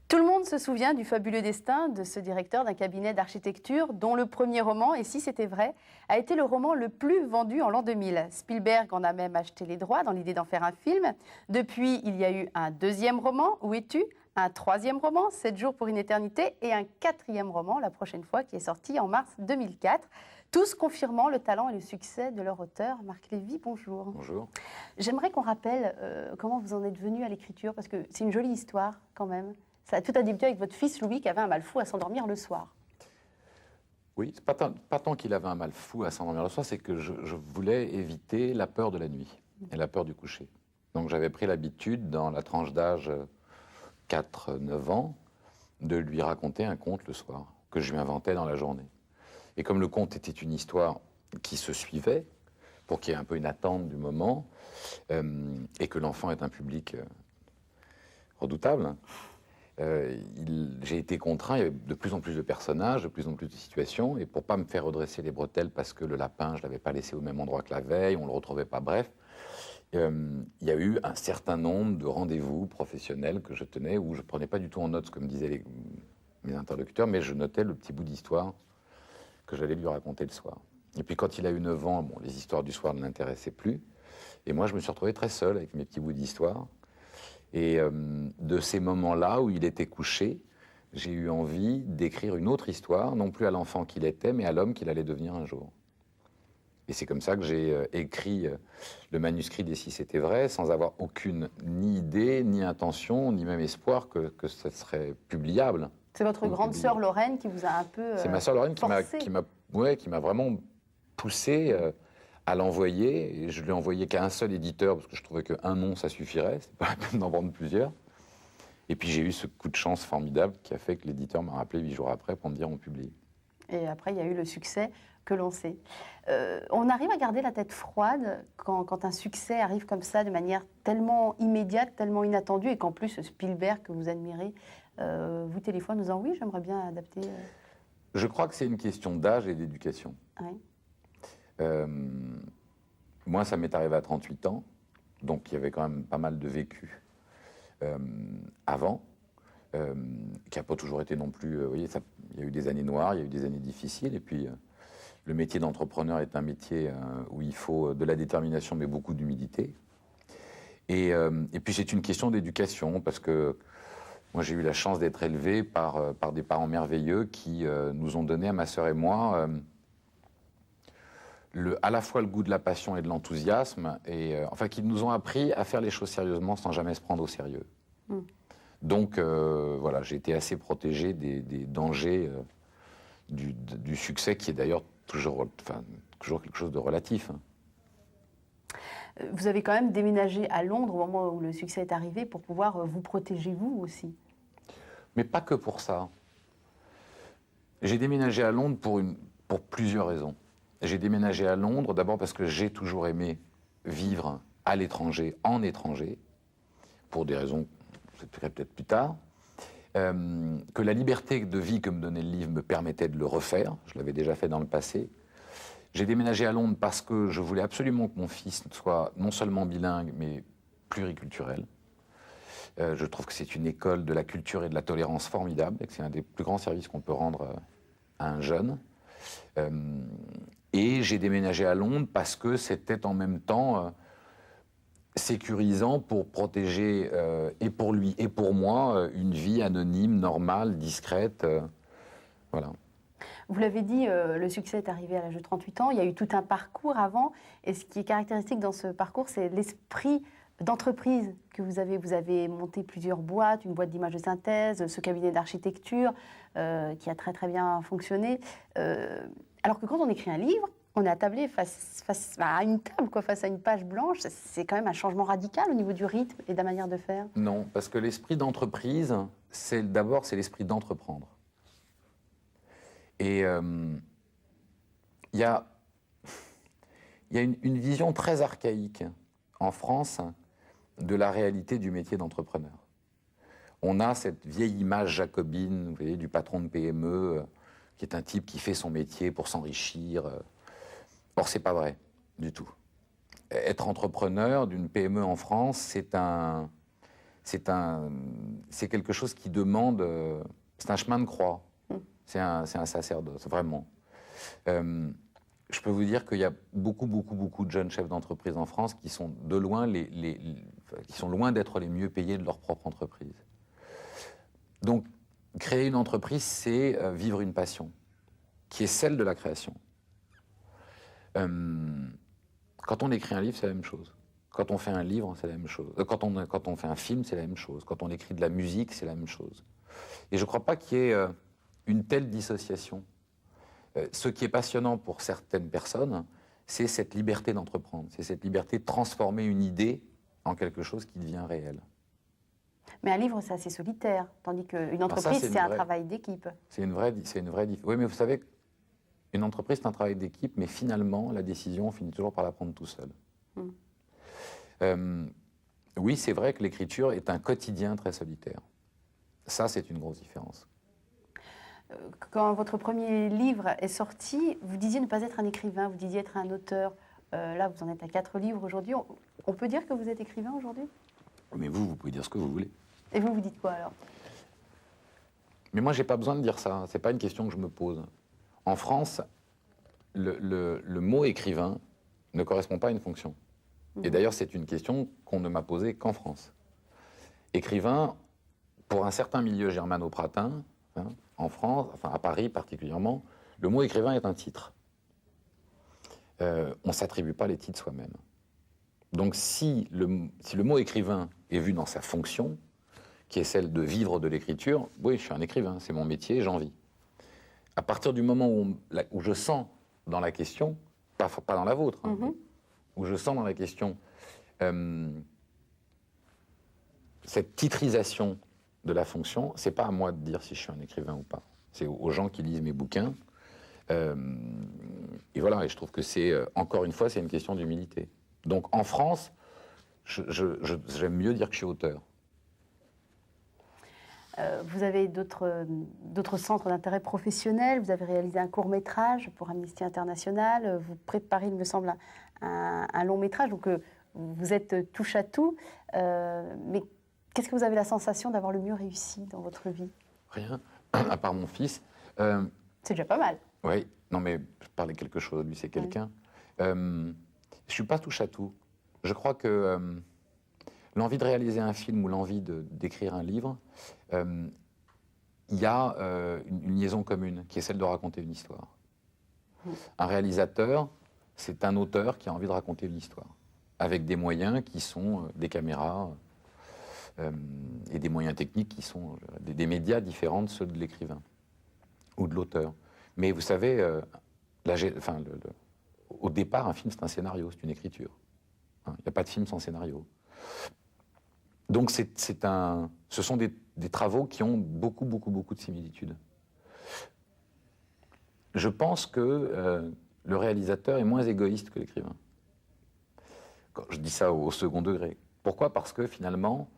Tout le monde se souvient du fabuleux destin de ce directeur d'un cabinet d'architecture dont le premier roman, et si c'était vrai, a été le roman le plus vendu en l'an 2000. Spielberg en a même acheté les droits dans l'idée d'en faire un film. Depuis, il y a eu un deuxième roman, Où es-tu ? Un troisième roman, 7 jours pour une éternité, et un quatrième roman, La prochaine fois, qui est sorti en mars 2004. Tous confirmant le talent et le succès de leur auteur. Marc Lévy, bonjour. Bonjour. J'aimerais qu'on rappelle comment vous en êtes venu à l'écriture, parce que c'est une jolie histoire quand même. Ça a tout à débuté avec votre fils Louis qui avait un mal fou à s'endormir le soir. Oui, c'est pas tant qu'il avait un mal fou à s'endormir le soir, c'est que je voulais éviter la peur de la nuit et la peur du coucher. Donc j'avais pris l'habitude, dans la tranche d'âge 4-9 ans, de lui raconter un conte le soir, que je lui inventais dans la journée. Et comme le conte était une histoire qui se suivait, pour qu'il y ait un peu une attente du moment, et que l'enfant est un public redoutable, j'ai été contraint, il y avait de plus en plus de personnages, de plus en plus de situations, et pour ne pas me faire redresser les bretelles parce que le lapin, je ne l'avais pas laissé au même endroit que la veille, on ne le retrouvait pas, bref, il y a eu un certain nombre de rendez-vous professionnels que je tenais, où je ne prenais pas du tout en note ce que me disaient mes interlocuteurs, mais je notais le petit bout d'histoire que j'allais lui raconter le soir. Et puis quand il a eu 9 ans, bon, les histoires du soir ne l'intéressaient plus, et moi je me suis retrouvé très seul avec mes petits bouts d'histoire. Et de ces moments-là où il était couché, j'ai eu envie d'écrire une autre histoire, non plus à l'enfant qu'il était, mais à l'homme qu'il allait devenir un jour. Et c'est comme ça que j'ai écrit le manuscrit des Si c'était vrai, sans avoir aucune ni idée, ni intention, ni même espoir que ça serait publiable. C'est votre grande sœur Lorraine qui vous a un peu C'est ma sœur Lorraine forcé. qui m'a vraiment poussé à l'envoyer. Et je lui ai envoyé qu'à un seul éditeur, parce que je trouvais qu'un nom, ça suffirait. C'était pas la peine d'en vendre plusieurs. Et puis j'ai eu ce coup de chance formidable qui a fait que l'éditeur m'a rappelé 8 jours après pour me dire on publie. Et après, il y a eu le succès que l'on sait. On arrive à garder la tête froide quand un succès arrive comme ça, de manière tellement immédiate, tellement inattendue, et qu'en plus Spielberg, que vous admirez, vous téléphone en disant oui, j'aimerais bien adapter. Je crois que c'est une question d'âge et d'éducation. Oui. Moi, ça m'est arrivé à 38 ans, donc il y avait quand même pas mal de vécu avant, qui n'a pas toujours été non plus... vous voyez, il y a eu des années noires, il y a eu des années difficiles, et puis le métier d'entrepreneur est un métier où il faut de la détermination, mais beaucoup d'humilité. Et puis c'est une question d'éducation, parce que moi j'ai eu la chance d'être élevé par des parents merveilleux qui nous ont donné, à ma sœur et moi, à la fois le goût de la passion et de l'enthousiasme, et enfin qui nous ont appris à faire les choses sérieusement sans jamais se prendre au sérieux. Donc voilà, j'ai été assez protégé des dangers du succès, qui est d'ailleurs toujours quelque chose de relatif. Vous avez quand même déménagé à Londres au moment où le succès est arrivé pour pouvoir vous protéger vous aussi. Mais pas que pour ça. J'ai déménagé à Londres pour plusieurs raisons. J'ai déménagé à Londres d'abord parce que j'ai toujours aimé vivre à l'étranger, en étranger, pour des raisons que j'expliquerai peut-être plus tard. Que la liberté de vie que me donnait le livre me permettait de le refaire. Je l'avais déjà fait dans le passé. J'ai déménagé à Londres parce que je voulais absolument que mon fils soit non seulement bilingue, mais pluriculturel. Je trouve que c'est une école de la culture et de la tolérance formidable, et que c'est un des plus grands services qu'on peut rendre à un jeune. Et j'ai déménagé à Londres parce que c'était en même temps sécurisant pour protéger, et pour lui et pour moi, une vie anonyme, normale, discrète. Voilà. Vous l'avez dit, le succès est arrivé à l'âge de 38 ans. Il y a eu tout un parcours avant. Et ce qui est caractéristique dans ce parcours, c'est l'esprit d'entreprise que vous avez. Vous avez monté plusieurs boîtes, une boîte d'images de synthèse, ce cabinet d'architecture qui a très très bien fonctionné. Alors que quand on écrit un livre, on est attablé face à une table, face à une page blanche. C'est quand même un changement radical au niveau du rythme et de la manière de faire. Non, parce que l'esprit d'entreprise, d'abord, c'est l'esprit d'entreprendre. Et il y a une vision très archaïque en France de la réalité du métier d'entrepreneur. On a cette vieille image jacobine, vous voyez, du patron de PME, qui est un type qui fait son métier pour s'enrichir. Or, c'est pas vrai du tout. Être entrepreneur d'une PME en France, c'est un c'est quelque chose qui demande... c'est un chemin de croix. C'est un sacerdoce, vraiment. Je peux vous dire qu'il y a beaucoup de jeunes chefs d'entreprise en France qui sont de loin qui sont loin d'être les mieux payés de leur propre entreprise. Donc, créer une entreprise, c'est vivre une passion, qui est celle de la création. Quand on écrit un livre, c'est la même chose. Quand on fait un livre, c'est la même chose. Quand on fait un film, c'est la même chose. Quand on écrit de la musique, c'est la même chose. Et je ne crois pas qu'il y ait une telle dissociation. Ce qui est passionnant pour certaines personnes, c'est cette liberté d'entreprendre, c'est cette liberté de transformer une idée en quelque chose qui devient réel. Mais un livre, c'est assez solitaire, tandis qu'une entreprise, c'est un travail d'équipe. C'est une vraie oui, mais vous savez, une entreprise, c'est un travail d'équipe, mais finalement, la décision, on finit toujours par la prendre tout seul. Oui, c'est vrai que l'écriture est un quotidien très solitaire. Ça, c'est une grosse différence. Quand votre premier livre est sorti, vous disiez ne pas être un écrivain, vous disiez être un auteur. Là, vous en êtes à 4 livres aujourd'hui. On peut dire que vous êtes écrivain aujourd'hui? Mais vous pouvez dire ce que vous voulez. Et vous dites quoi alors? Mais moi, j'ai pas besoin de dire ça. C'est pas une question que je me pose. En France, le mot écrivain ne correspond pas à une fonction. Et d'ailleurs, c'est une question qu'on ne m'a posée qu'en France. Écrivain, pour un certain milieu germano-pratin, en France, enfin à Paris particulièrement, le mot écrivain est un titre. On ne s'attribue pas les titres soi-même. Donc si le mot écrivain est vu dans sa fonction, qui est celle de vivre de l'écriture, oui, je suis un écrivain, c'est mon métier, j'en vis. À partir du moment où je sens dans la question, pas dans la vôtre, où je sens dans la question cette titrisation de la fonction, c'est pas à moi de dire si je suis un écrivain ou pas. C'est aux gens qui lisent mes bouquins. Et voilà, et je trouve que c'est, encore une fois, c'est une question d'humilité. Donc en France, j'aime mieux dire que je suis auteur. Vous avez d'autres centres d'intérêt professionnel. Vous avez réalisé un court-métrage pour Amnesty International. Vous préparez, il me semble, un long-métrage. Donc vous êtes touche à tout. Mais qu'est-ce que vous avez la sensation d'avoir le mieux réussi dans votre vie? Rien, à part mon fils. C'est déjà pas mal. Oui, non mais je parlais quelque chose, lui c'est quelqu'un. Je ne suis pas touche à tout. Je crois que l'envie de réaliser un film ou l'envie d'écrire un livre, il y a une liaison commune, qui est celle de raconter une histoire. Un réalisateur, c'est un auteur qui a envie de raconter une histoire, avec des moyens qui sont des caméras et des moyens techniques qui sont des médias différents de ceux de l'écrivain ou de l'auteur. Mais vous savez, au départ, un film, c'est un scénario, c'est une écriture. Il n'y a pas de film sans scénario. Donc ce sont des travaux qui ont beaucoup de similitudes. Je pense que le réalisateur est moins égoïste que l'écrivain. Je dis ça au second degré. Pourquoi? Parce que finalement,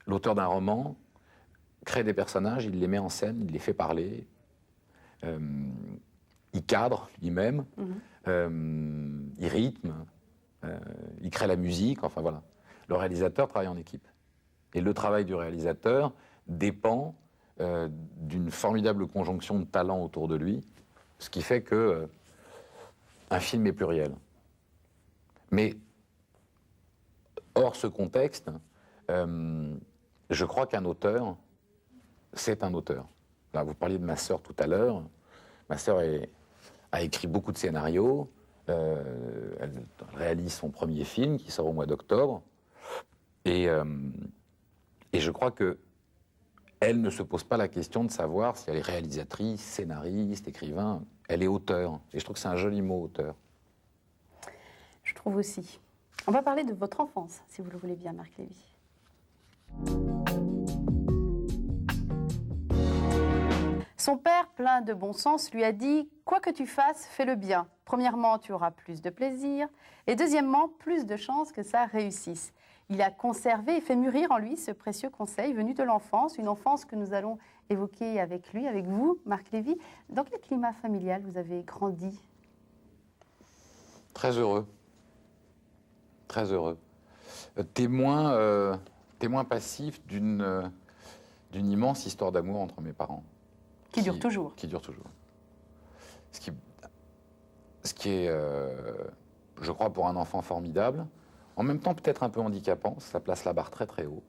l'auteur d'un roman crée des personnages, il les met en scène, il les fait parler, il cadre lui-même, il rythme, il crée la musique, enfin voilà. Le réalisateur travaille en équipe. Et le travail du réalisateur dépend d'une formidable conjonction de talents autour de lui, ce qui fait que un film est pluriel. Mais hors ce contexte, je crois qu'un auteur, c'est un auteur. Là, vous parliez de ma sœur tout à l'heure. Ma sœur a écrit beaucoup de scénarios. Elle réalise son premier film qui sort au mois d'octobre. Et je crois qu'elle ne se pose pas la question de savoir si elle est réalisatrice, scénariste, écrivain. Elle est auteur. Et je trouve que c'est un joli mot, auteur. Je trouve aussi. On va parler de votre enfance, si vous le voulez bien, Marc Lévy. Son père, plein de bon sens, lui a dit « Quoi que tu fasses, fais-le bien. Premièrement, tu auras plus de plaisir. Et deuxièmement, plus de chances que ça réussisse. » Il a conservé et fait mûrir en lui ce précieux conseil venu de l'enfance, une enfance que nous allons évoquer avec lui, avec vous, Marc Lévy. Dans quel climat familial vous avez grandi? Très heureux. Très heureux. Témoin témoin passif d'une immense histoire d'amour entre mes parents. Qui dure toujours. Qui dure toujours. Ce qui est, je crois, pour un enfant formidable, en même temps peut-être un peu handicapant, ça place la barre très très haut,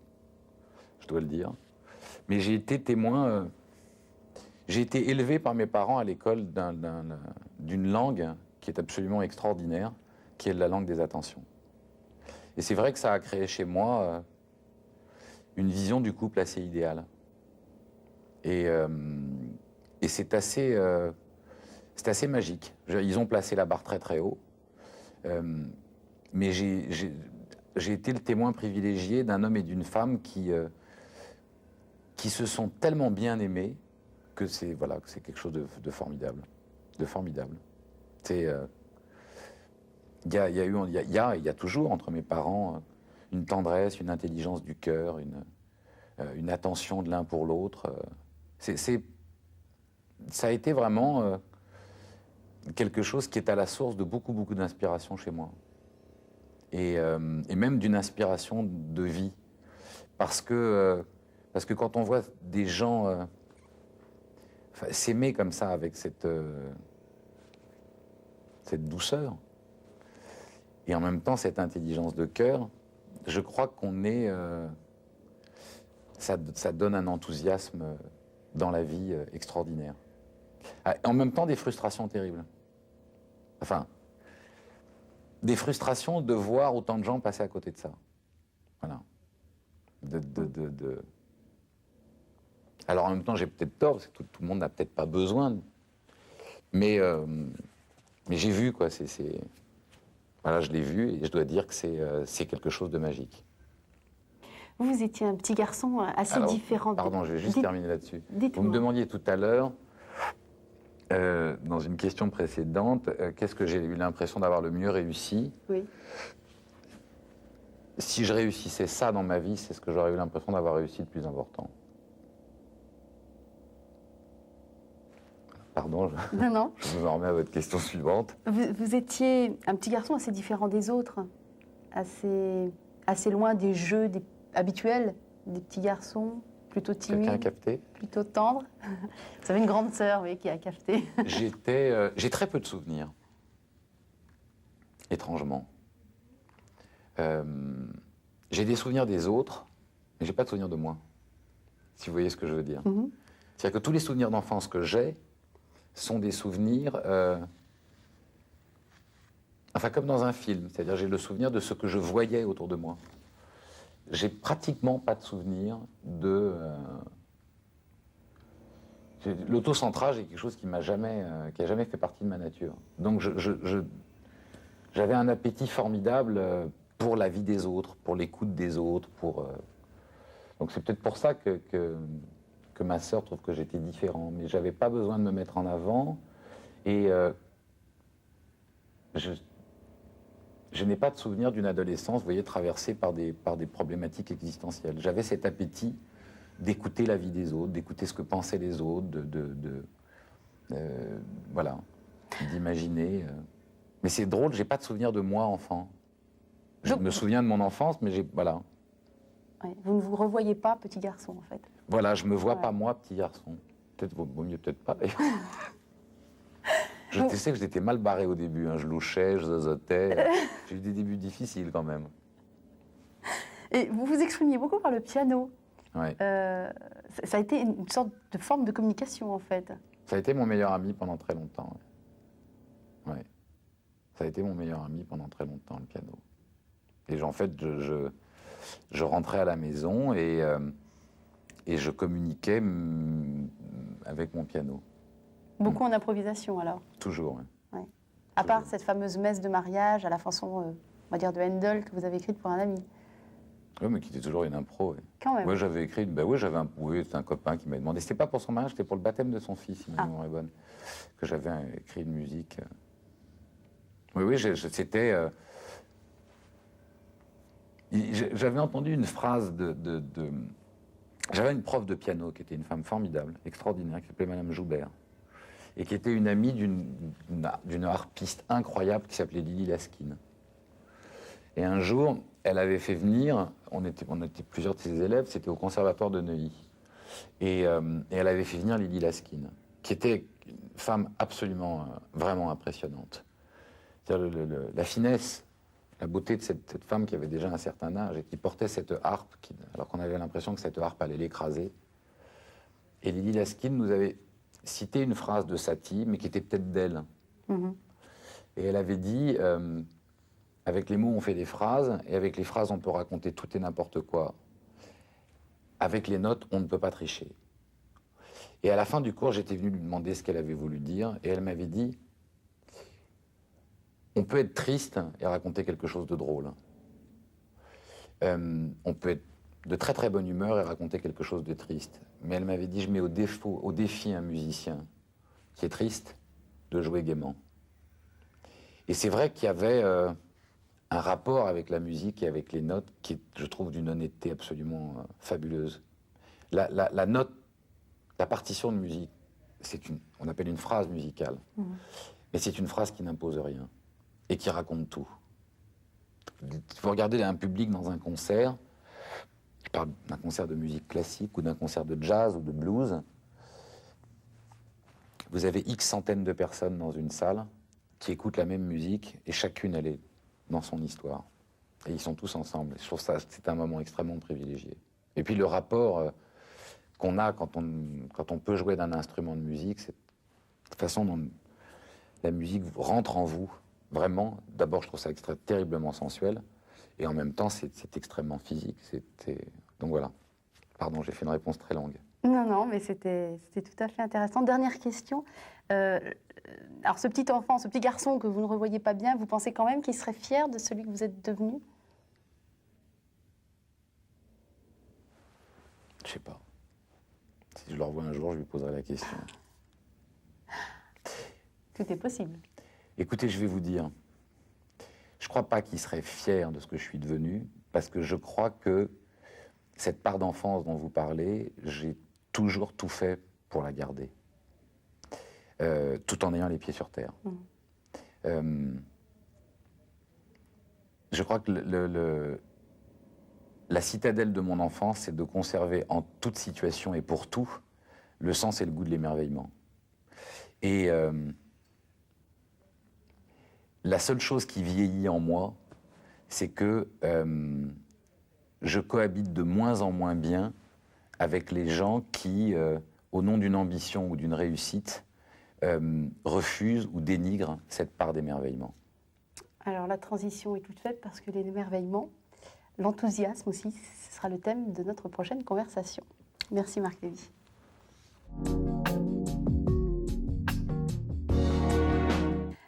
je dois le dire. Mais j'ai été témoin, j'ai été élevé par mes parents à l'école d'une langue qui est absolument extraordinaire, qui est la langue des attentions. Et c'est vrai que ça a créé chez moi une vision du couple assez idéale. Et c'est assez magique. Ils ont placé la barre très très haut. Mais j'ai été le témoin privilégié d'un homme et d'une femme qui se sont tellement bien aimés que c'est quelque chose de formidable. De formidable. Il y a toujours entre mes parents une tendresse, une intelligence du cœur, une attention de l'un pour l'autre. Ça a été vraiment quelque chose qui est à la source de beaucoup, beaucoup d'inspiration chez moi. Et même d'une inspiration de vie. Parce que quand on voit des gens s'aimer comme ça, avec cette douceur, et en même temps cette intelligence de cœur, je crois qu'on est... ça donne un enthousiasme dans la vie extraordinaire. En même temps, des frustrations terribles. Enfin, des frustrations de voir autant de gens passer à côté de ça. Voilà. Alors en même temps, j'ai peut-être tort, parce que tout le monde n'a peut-être pas besoin. Mais j'ai vu, quoi. Voilà, je l'ai vu, et je dois dire que c'est quelque chose de magique. Vous étiez un petit garçon assez différent. Pardon, je vais juste terminer là-dessus. Dites-moi. Vous me demandiez tout à l'heure, dans une question précédente, qu'est-ce que j'ai eu l'impression d'avoir le mieux réussi? Oui. Si je réussissais ça dans ma vie, c'est ce que j'aurais eu l'impression d'avoir réussi de plus important. Pardon, non. Je vous en remets à votre question suivante. Vous étiez un petit garçon assez différent des autres, assez loin des jeux habituels des petits garçons, plutôt timides. Quelqu'un a capté? Plutôt tendre. Vous avez une grande sœur, oui, qui a capté. J'ai très peu de souvenirs, étrangement. J'ai des souvenirs des autres, mais j'ai pas de souvenirs de moi, si vous voyez ce que je veux dire. Mm-hmm. C'est-à-dire que tous les souvenirs d'enfance que j'ai sont des souvenirs, enfin comme dans un film, c'est-à-dire j'ai le souvenir de ce que je voyais autour de moi. J'ai pratiquement pas de souvenir de... L'autocentrage est quelque chose qui a jamais fait partie de ma nature. Donc j'avais un appétit formidable pour la vie des autres, pour l'écoute des autres, donc c'est peut-être pour ça que ma sœur trouve que j'étais différent. Mais j'avais pas besoin de me mettre en avant. Et je n'ai pas de souvenir d'une adolescence, vous voyez, traversée par des problématiques existentielles. J'avais cet appétit d'écouter la vie des autres, d'écouter ce que pensaient les autres, voilà, d'imaginer. Mais c'est drôle, j'ai pas de souvenir de moi enfant. Je me souviens de mon enfance, mais voilà. Ouais, vous ne vous revoyez pas petit garçon, en fait. Voilà, je me vois pas moi petit garçon. Peut-être vaut mieux, peut-être pas. Je sais que j'étais mal barré au début, hein. Je louchais, je zozotais. J'ai eu des débuts difficiles quand même. Et vous vous exprimiez beaucoup par le piano. Ouais. Ça a été une sorte de forme de communication, en fait. Ça a été mon meilleur ami pendant très longtemps. Ouais. Ouais. Ça a été mon meilleur ami pendant très longtemps, le piano. Et en fait, je rentrais à la maison et je communiquais avec mon piano. Beaucoup en improvisation, alors? Toujours, oui. Ouais. À part cette fameuse messe de mariage à la façon, on va dire, de Handel que vous avez écrite pour un ami. Oui, mais qui était toujours une impro. Oui. Quand même. Moi, j'avais écrit, c'était un copain qui m'a demandé. C'était pas pour son mariage, c'était pour le baptême de son fils, si ma mémoire est bonne, que j'avais écrit une musique. Oui, c'était... J'avais entendu une phrase J'avais une prof de piano qui était une femme formidable, extraordinaire, qui s'appelait Madame Joubert, et qui était une amie d'une harpiste incroyable qui s'appelait Lily Laskin. Et un jour, elle avait fait venir, on était plusieurs de ses élèves, c'était au conservatoire de Neuilly. Et elle avait fait venir Lily Laskin, qui était une femme absolument, vraiment impressionnante. C'est-à-dire la finesse, la beauté de cette femme qui avait déjà un certain âge et qui portait cette harpe, alors qu'on avait l'impression que cette harpe allait l'écraser. Et Lily Laskin nous avait cité une phrase de Satie, mais qui était peut-être d'elle. Mhm. Et elle avait dit, avec les mots on fait des phrases, et avec les phrases on peut raconter tout et n'importe quoi. Avec les notes, on ne peut pas tricher. Et à la fin du cours, j'étais venu lui demander ce qu'elle avait voulu dire, et elle m'avait dit, on peut être triste et raconter quelque chose de drôle. On peut être de très très bonne humeur et raconter quelque chose de triste. Mais elle m'avait dit, je mets au défi un musicien qui est triste de jouer gaiement. Et c'est vrai qu'il y avait un rapport avec la musique et avec les notes qui est, je trouve, d'une honnêteté absolument fabuleuse. La note, la partition de musique, on appelle une phrase musicale, mais c'est une phrase qui n'impose rien et qui raconte tout. Vous regardez un public dans un concert, je parle d'un concert de musique classique ou d'un concert de jazz ou de blues, vous avez X centaines de personnes dans une salle qui écoutent la même musique et chacune, elle est dans son histoire. Et ils sont tous ensemble. Je trouve ça, c'est un moment extrêmement privilégié. Et puis le rapport qu'on a quand on peut jouer d'un instrument de musique, c'est la façon dont la musique rentre en vous, vraiment. D'abord, je trouve ça terriblement sensuel, et en même temps, c'est extrêmement physique. Donc voilà. Pardon, j'ai fait une réponse très longue. Non, non, mais c'était tout à fait intéressant. Dernière question. Alors, ce petit enfant, ce petit garçon que vous ne revoyez pas bien, vous pensez quand même qu'il serait fier de celui que vous êtes devenu? Je sais pas. Si je le revois un jour, je lui poserai la question. Tout est possible. Écoutez, je vais vous dire, je crois pas qu'il serait fier de ce que je suis devenu, parce que je crois que cette part d'enfance dont vous parlez, j'ai toujours tout fait pour la garder, tout en ayant les pieds sur terre. Je crois que la citadelle de mon enfance, c'est de conserver en toute situation et pour tout le sens et le goût de l'émerveillement. Et la seule chose qui vieillit en moi, c'est que je cohabite de moins en moins bien avec les gens qui, au nom d'une ambition ou d'une réussite, refusent ou dénigrent cette part d'émerveillement. Alors, la transition est toute faite parce que l'émerveillement, l'enthousiasme aussi, ce sera le thème de notre prochaine conversation. Merci Marc Lévy.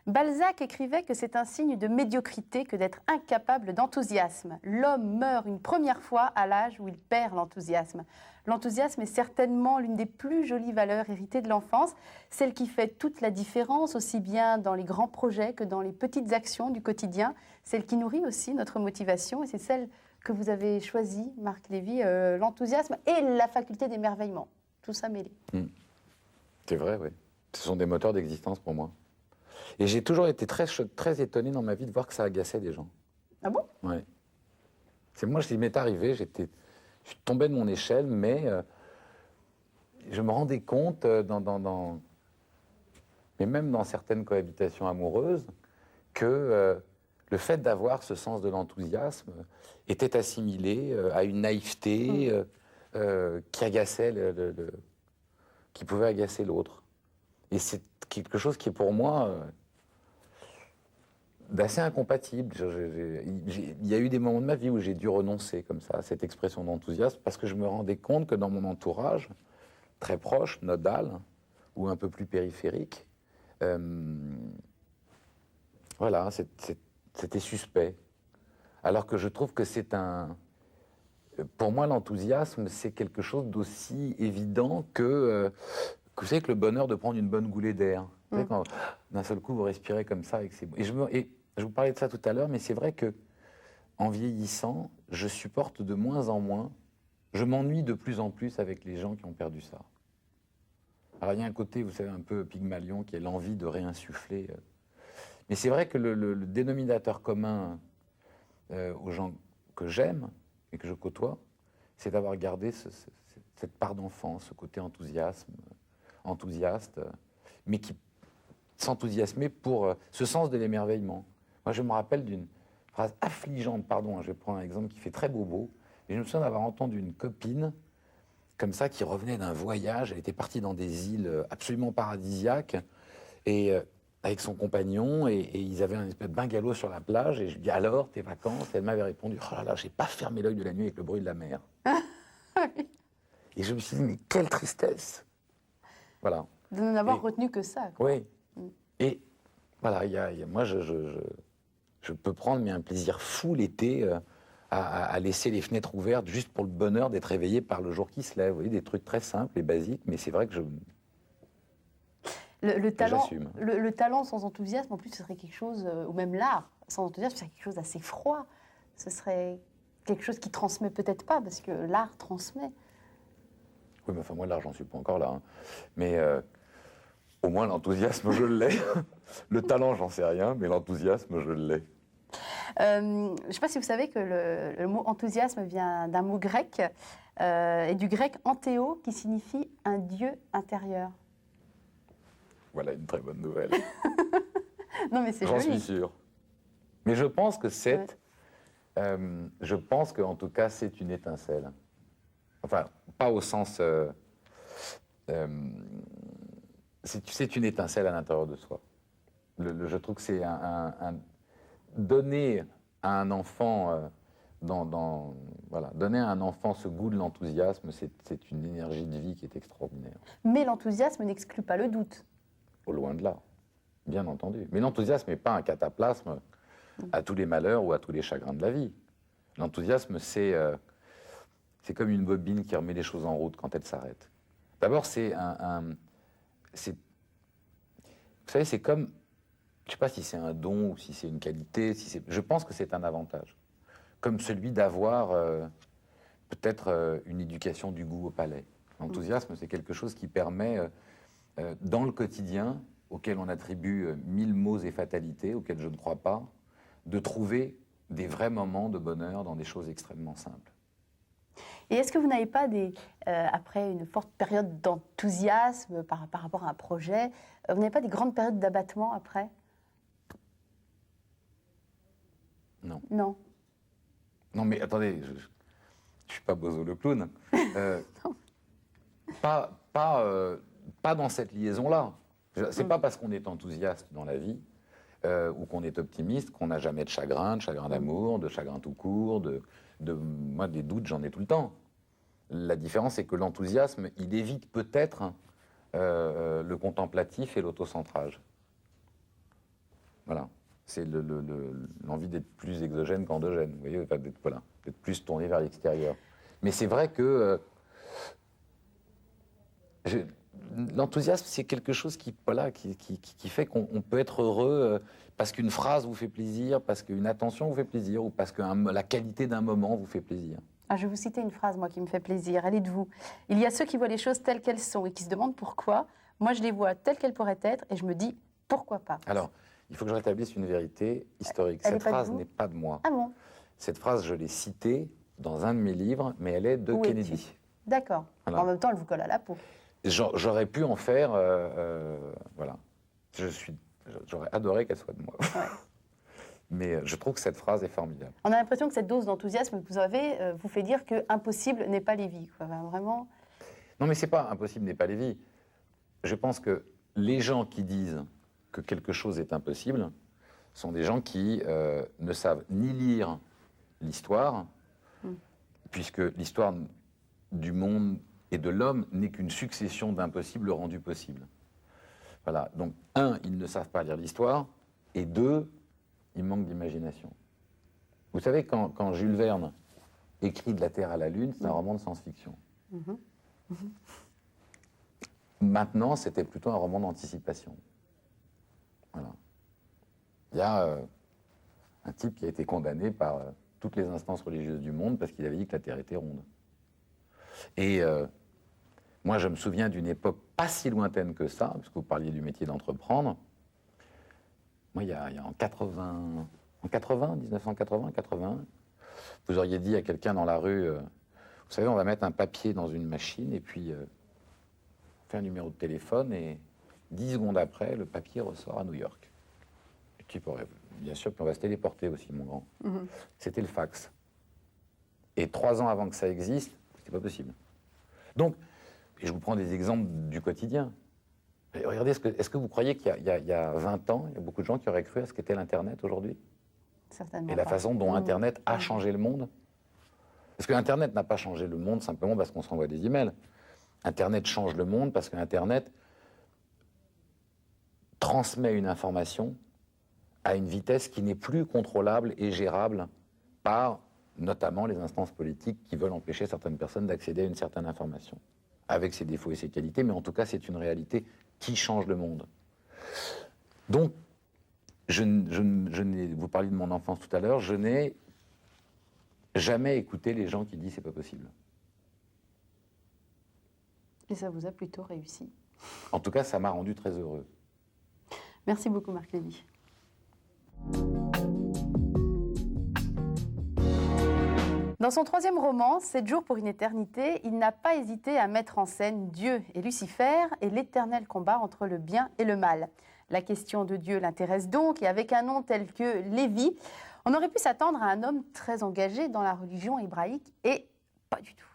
Balzac écrivait que c'est un signe de médiocrité que d'être incapable d'enthousiasme. L'homme meurt une première fois à l'âge où il perd l'enthousiasme. L'enthousiasme est certainement l'une des plus jolies valeurs héritées de l'enfance, celle qui fait toute la différence, aussi bien dans les grands projets que dans les petites actions du quotidien, celle qui nourrit aussi notre motivation, et c'est celle que vous avez choisie, Marc Lévy, l'enthousiasme et la faculté d'émerveillement, tout ça mêlé. C'est vrai, oui. Ce sont des moteurs d'existence pour moi. Et j'ai toujours été très étonné dans ma vie de voir que ça agaçait des gens. Ah bon? Oui. Moi, il m'est arrivé, je tombais de mon échelle, mais je me rendais compte, mais même dans certaines cohabitations amoureuses, que le fait d'avoir ce sens de l'enthousiasme était assimilé à une naïveté qui agaçait qui pouvait agacer l'autre. Et c'est quelque chose qui est pour moi d'assez incompatible. Il y a eu des moments de ma vie où j'ai dû renoncer comme ça à cette expression d'enthousiasme parce que je me rendais compte que dans mon entourage, très proche, nodal, ou un peu plus périphérique, voilà, c'était suspect. Alors que je trouve que pour moi, l'enthousiasme, c'est quelque chose d'aussi évident que vous savez, que le bonheur de prendre une bonne goulée d'air. Vous savez, quand d'un seul coup, vous respirez comme ça. Et je vous parlais de ça tout à l'heure, mais c'est vrai que en vieillissant, je supporte de moins en moins, je m'ennuie de plus en plus avec les gens qui ont perdu ça. Alors, il y a un côté, vous savez, un peu Pygmalion, qui a l'envie de réinsuffler. Mais c'est vrai que le dénominateur commun aux gens que j'aime et que je côtoie, c'est d'avoir gardé cette part d'enfant, ce côté enthousiaste, mais qui s'enthousiasmait pour ce sens de l'émerveillement. Moi, je me rappelle d'une phrase affligeante, pardon, je vais prendre un exemple qui fait très bobo, mais je me souviens d'avoir entendu une copine comme ça qui revenait d'un voyage, elle était partie dans des îles absolument paradisiaques, et avec son compagnon, et ils avaient un espèce de bungalow sur la plage, et je lui dis alors, tes vacances? Et elle m'avait répondu, oh là là, j'ai pas fermé l'œil de la nuit avec le bruit de la mer. Et je me suis dit, mais quelle tristesse! Voilà. De n'avoir retenu que ça. Quoi. Oui. Et voilà, moi, je peux prendre mais un plaisir fou l'été à laisser les fenêtres ouvertes juste pour le bonheur d'être réveillé par le jour qui se lève. Vous voyez, des trucs très simples et basiques, mais c'est vrai que j'assume. Le talent sans enthousiasme, en plus, ce serait quelque chose, ou même l'art sans enthousiasme, ce serait quelque chose d'assez froid. Ce serait quelque chose qui transmet peut-être pas, parce que l'art transmet. Oui, mais enfin, moi, l'art, j'en suis pas encore là. Hein. Mais au moins, l'enthousiasme, je l'ai. Le talent, j'en sais rien, mais l'enthousiasme, je l'ai. Je ne sais pas si vous savez que le mot enthousiasme vient d'un mot grec, et du grec anthéo, qui signifie un dieu intérieur. Voilà une très bonne nouvelle. Non, mais c'est joli. J'en suis sûr. Mais je pense que je pense qu'en tout cas, c'est une étincelle. Enfin, pas au sens... c'est une étincelle à l'intérieur de soi. Je trouve que c'est donner à un enfant, donner à un enfant ce goût de l'enthousiasme, c'est une énergie de vie qui est extraordinaire. Mais l'enthousiasme n'exclut pas le doute. Au loin de là, bien entendu. Mais l'enthousiasme n'est pas un cataplasme à tous les malheurs ou à tous les chagrins de la vie. L'enthousiasme, c'est comme une bobine qui remet les choses en route quand elle s'arrête. D'abord, vous savez, c'est comme, je ne sais pas si c'est un don ou si c'est une qualité, je pense que c'est un avantage. Comme celui d'avoir peut-être une éducation du goût au palais. L'enthousiasme, c'est quelque chose qui permet, dans le quotidien, auquel on attribue 1000 maux et fatalités, auxquels je ne crois pas, de trouver des vrais moments de bonheur dans des choses extrêmement simples. Et est-ce que vous n'avez pas, après une forte période d'enthousiasme par rapport à un projet, vous n'avez pas des grandes périodes d'abattement après? Non. Non. Non, mais attendez, je ne suis pas Bozo le clown. Pas dans cette liaison-là. C'est pas parce qu'on est enthousiaste dans la vie ou qu'on est optimiste qu'on n'a jamais de chagrin d'amour, de chagrin tout court, moi, des doutes, j'en ai tout le temps. La différence, c'est que l'enthousiasme, il évite peut-être le contemplatif et l'autocentrage. Voilà. C'est l'envie d'être plus exogène qu'endogène, vous voyez, d'être plus tourné vers l'extérieur. Mais c'est vrai que l'enthousiasme, c'est quelque chose qui fait qu'on peut être heureux parce qu'une phrase vous fait plaisir, parce qu'une attention vous fait plaisir, ou parce que la qualité d'un moment vous fait plaisir. Ah, je vais vous citer une phrase, moi, qui me fait plaisir. Elle est de vous. « Il y a ceux qui voient les choses telles qu'elles sont et qui se demandent pourquoi. Moi, je les vois telles qu'elles pourraient être et je me dis pourquoi pas. » Alors, il faut que je rétablisse une vérité historique. Cette phrase n'est pas de moi. Ah bon? Cette phrase, je l'ai citée dans un de mes livres, mais elle est de Kennedy. D'accord. Voilà. En même temps, elle vous colle à la peau. J'aurais pu en faire, voilà. J'aurais adoré qu'elle soit de moi. Ouais. Mais je trouve que cette phrase est formidable. On a l'impression que cette dose d'enthousiasme que vous avez vous fait dire que impossible n'est pas Lévy, quoi. Vraiment. Non, mais c'est pas impossible n'est pas Lévy. Je pense que les gens qui disent que quelque chose est impossible sont des gens qui ne savent ni lire l'histoire, puisque l'histoire du monde et de l'homme n'est qu'une succession d'impossibles rendus possibles. Voilà. Donc, un, ils ne savent pas lire l'histoire, et deux, ils manquent d'imagination. Vous savez, quand Jules Verne écrit De la Terre à la Lune, c'est un roman de science-fiction. Maintenant, c'était plutôt un roman d'anticipation. Voilà. Il y a un type qui a été condamné par toutes les instances religieuses du monde parce qu'il avait dit que la Terre était ronde. Et moi, je me souviens d'une époque pas si lointaine que ça, parce que vous parliez du métier d'entreprendre. Moi, il y a en 80, En 1980, 81, vous auriez dit à quelqu'un dans la rue, vous savez, on va mettre un papier dans une machine et puis on fait un numéro de téléphone et 10 secondes après, le papier ressort à New York. Le type aurait, bien sûr, puis on va se téléporter aussi, mon grand. C'était le fax. Et 3 ans avant que ça existe, c'était pas possible. Donc, et je vous prends des exemples du quotidien. Et regardez, est-ce que vous croyez qu'il y a 20 ans, il y a beaucoup de gens qui auraient cru à ce qu'était l'Internet aujourd'hui? Certainement Et la pas. façon dont Internet a changé le monde? Parce que Internet n'a pas changé le monde simplement parce qu'on s'envoie des emails. Internet change le monde parce qu'Internet transmet une information à une vitesse qui n'est plus contrôlable et gérable par notamment les instances politiques qui veulent empêcher certaines personnes d'accéder à une certaine information, avec ses défauts et ses qualités, mais en tout cas c'est une réalité qui change le monde. Donc, vous parliez de mon enfance tout à l'heure, je n'ai jamais écouté les gens qui disent c'est pas possible. Et ça vous a plutôt réussi. En tout cas, ça m'a rendu très heureux. Merci beaucoup, Marc Lévy. Dans son 3e roman, 7 jours pour une éternité, il n'a pas hésité à mettre en scène Dieu et Lucifer et l'éternel combat entre le bien et le mal. La question de Dieu l'intéresse donc, et avec un nom tel que Lévi, on aurait pu s'attendre à un homme très engagé dans la religion hébraïque, et pas du tout.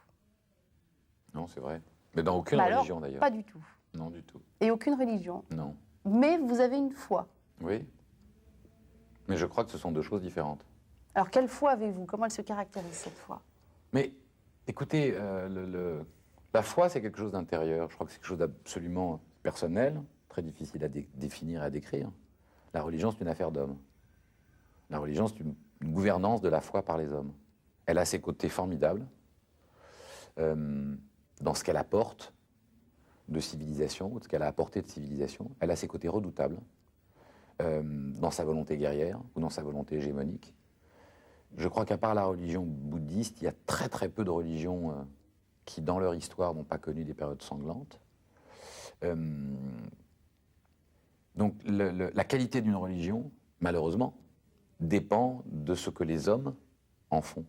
Non, c'est vrai. Mais dans aucune Alors, religion d'ailleurs. Pas du tout. Non, du tout. Et aucune religion. Non. Mais vous avez une foi. Oui. Mais je crois que ce sont deux choses différentes. Alors, quelle foi avez-vous? Comment elle se caractérise, cette foi? Mais écoutez, la foi, c'est quelque chose d'intérieur. Je crois que c'est quelque chose d'absolument personnel, très difficile à définir et à décrire. La religion, c'est une affaire d'hommes. La religion, c'est une gouvernance de la foi par les hommes. Elle a ses côtés formidables dans ce qu'elle apporte de civilisation, ou de ce qu'elle a apporté de civilisation. Elle a ses côtés redoutables dans sa volonté guerrière ou dans sa volonté hégémonique. Je crois qu'à part la religion bouddhiste, il y a très très peu de religions qui, dans leur histoire, n'ont pas connu des périodes sanglantes. Donc la qualité d'une religion, malheureusement, dépend de ce que les hommes en font.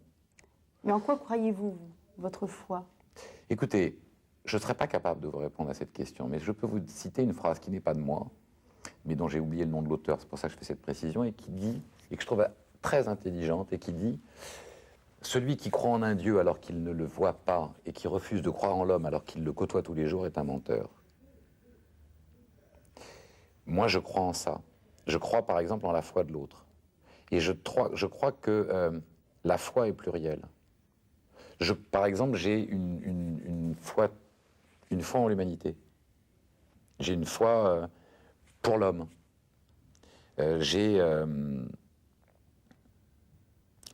Mais en quoi croyez-vous, vous, votre foi? Écoutez, je ne serais pas capable de vous répondre à cette question, mais je peux vous citer une phrase qui n'est pas de moi, mais dont j'ai oublié le nom de l'auteur, c'est pour ça que je fais cette précision, et qui dit, et que je trouve très intelligente, et qui dit « Celui qui croit en un Dieu alors qu'il ne le voit pas, et qui refuse de croire en l'homme alors qu'il le côtoie tous les jours est un menteur. » Moi, je crois en ça. Je crois, par exemple, en la foi de l'autre. Et je crois que la foi est plurielle. Par exemple, j'ai une foi en l'humanité. J'ai une foi pour l'homme. Et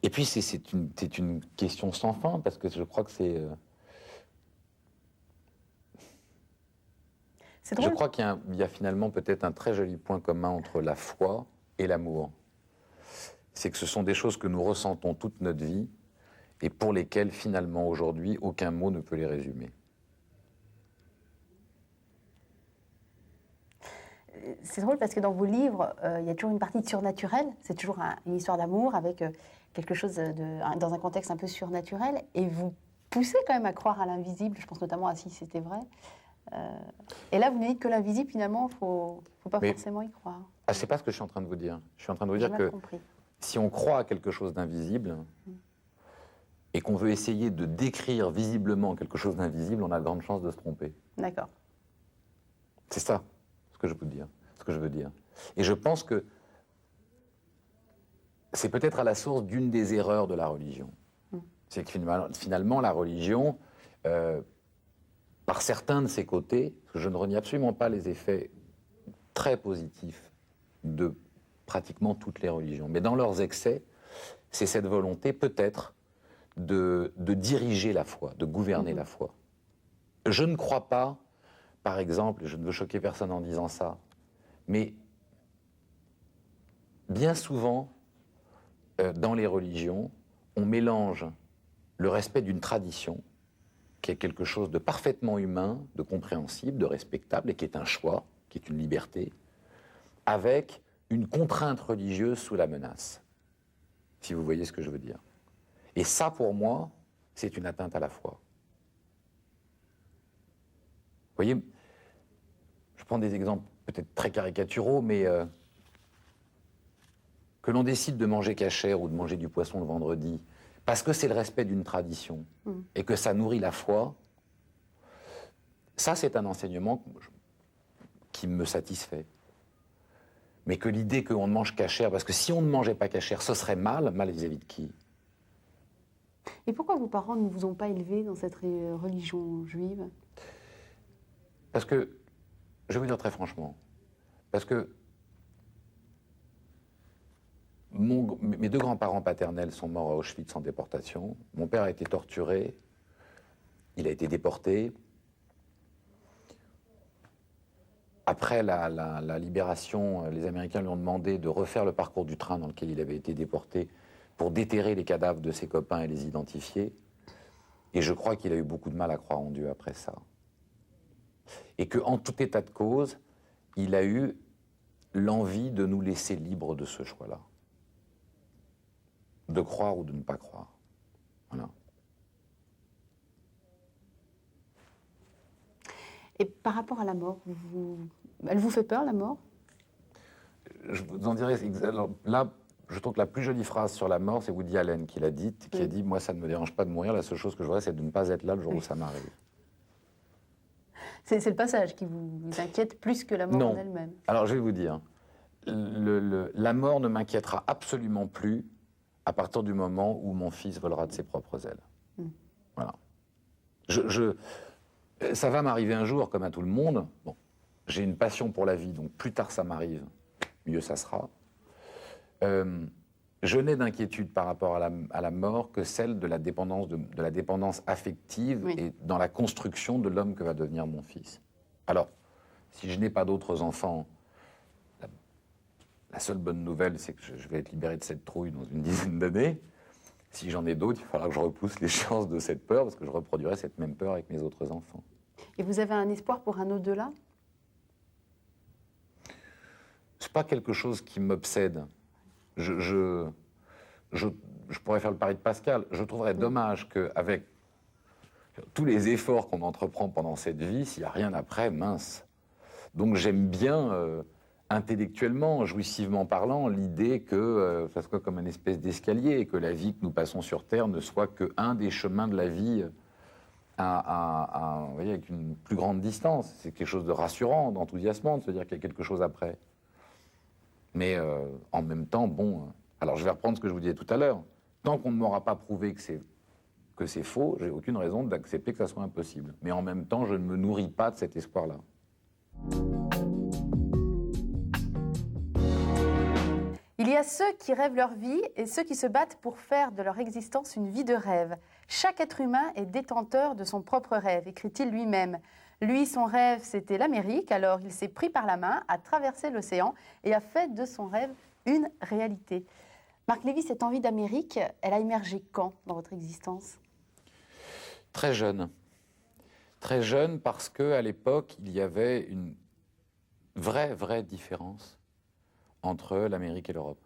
puis, c'est une question sans fin, parce que je crois que c'est... Je crois qu'il y a finalement peut-être un très joli point commun entre la foi et l'amour. C'est que ce sont des choses que nous ressentons toute notre vie et pour lesquelles, finalement, aujourd'hui, aucun mot ne peut les résumer. C'est drôle parce que dans vos livres, il y a toujours une partie de surnaturel. C'est toujours une histoire d'amour avec quelque chose dans un contexte un peu surnaturel. Et vous poussez quand même à croire à l'invisible. Je pense notamment à Si c'était vrai. Et là, vous nous dites que l'invisible, finalement, il ne faut pas forcément y croire. Ah, c'est pas ce que je suis en train de vous dire. Je suis en train de vous dire que si on croit à quelque chose d'invisible et qu'on veut essayer de décrire visiblement quelque chose d'invisible, on a de grandes chances de se tromper. D'accord. C'est ça ce que je veux dire. Et je pense que c'est peut-être à la source d'une des erreurs de la religion. C'est que finalement, la religion... par certains de ses côtés, parce que je ne renie absolument pas les effets très positifs de pratiquement toutes les religions, mais dans leurs excès, c'est cette volonté peut-être de diriger la foi, de gouverner la foi. Je ne crois pas, par exemple, et je ne veux choquer personne en disant ça, mais bien souvent, dans les religions, on mélange le respect d'une tradition, qui est quelque chose de parfaitement humain, de compréhensible, de respectable, et qui est un choix, qui est une liberté, avec une contrainte religieuse sous la menace. si vous voyez ce que je veux dire. Et ça, pour moi, c'est une atteinte à la foi. Vous voyez, je prends des exemples peut-être très caricaturaux, mais que l'on décide de manger cachère ou de manger du poisson le vendredi, parce que c'est le respect d'une tradition, et que ça nourrit la foi, ça, c'est un enseignement qui me satisfait. Mais que l'idée qu'on mange cachère, parce que si on ne mangeait pas cachère, ce serait mal vis-à-vis de qui? Et pourquoi vos parents ne vous ont pas élevé dans cette religion juive? Parce que, je vais vous dire très franchement, parce que mes deux grands-parents paternels sont morts à Auschwitz en déportation. Mon père a été torturé, il a été déporté. Après la libération, les Américains lui ont demandé de refaire le parcours du train dans lequel il avait été déporté pour déterrer les cadavres de ses copains et les identifier. Et je crois qu'il a eu beaucoup de mal à croire en Dieu après ça. Et qu'en tout état de cause, il a eu l'envie de nous laisser libres de ce choix-là. De croire ou de ne pas croire. Voilà. Et par rapport à la mort, elle vous fait peur, la mort? Je vous en dirais, alors, là, je trouve que la plus jolie phrase sur la mort, c'est Woody Allen qui l'a dite, qui a dit « Moi, ça ne me dérange pas de mourir, la seule chose que je voudrais, c'est de ne pas être là le jour où ça m'arrive. » C'est le passage qui vous inquiète plus que la mort en elle-même. Alors, je vais vous dire, la mort ne m'inquiétera absolument plus à partir du moment où mon fils volera de ses propres ailes. Voilà. Ça va m'arriver un jour, comme à tout le monde. Bon, j'ai une passion pour la vie, donc plus tard ça m'arrive, mieux ça sera. Je n'ai d'inquiétude par rapport à la mort que celle de la dépendance affective et dans la construction de l'homme que va devenir mon fils. Alors, si je n'ai pas d'autres enfants, la seule bonne nouvelle, c'est que je vais être libéré de cette trouille dans une dizaine d'années. Si j'en ai d'autres, il faudra que je repousse l'échéance de cette peur, parce que je reproduirai cette même peur avec mes autres enfants. Et vous avez un espoir pour un au-delà? C'est pas quelque chose qui m'obsède. Je pourrais faire le pari de Pascal. Je trouverais dommage qu'avec tous les efforts qu'on entreprend pendant cette vie, s'il n'y a rien après, mince. Donc j'aime bien, intellectuellement, jouissivement parlant, l'idée que ça soit comme une espèce d'escalier, et que la vie que nous passons sur Terre ne soit qu'un des chemins de la vie vous voyez, avec une plus grande distance. C'est quelque chose de rassurant, d'enthousiasmant, de se dire qu'il y a quelque chose après. Mais en même temps, bon... alors je vais reprendre ce que je vous disais tout à l'heure. Tant qu'on ne m'aura pas prouvé que c'est faux, j'ai aucune raison d'accepter que ça soit impossible. Mais en même temps, je ne me nourris pas de cet espoir-là. Il y a ceux qui rêvent leur vie et ceux qui se battent pour faire de leur existence une vie de rêve. Chaque être humain est détenteur de son propre rêve, écrit-il lui-même. Lui, son rêve, c'était l'Amérique, alors il s'est pris par la main, a traversé l'océan et a fait de son rêve une réalité. Marc Lévy, cette envie d'Amérique, elle a émergé quand dans votre existence? Très jeune. Très jeune parce qu'à l'époque, il y avait une vraie différence entre l'Amérique et l'Europe.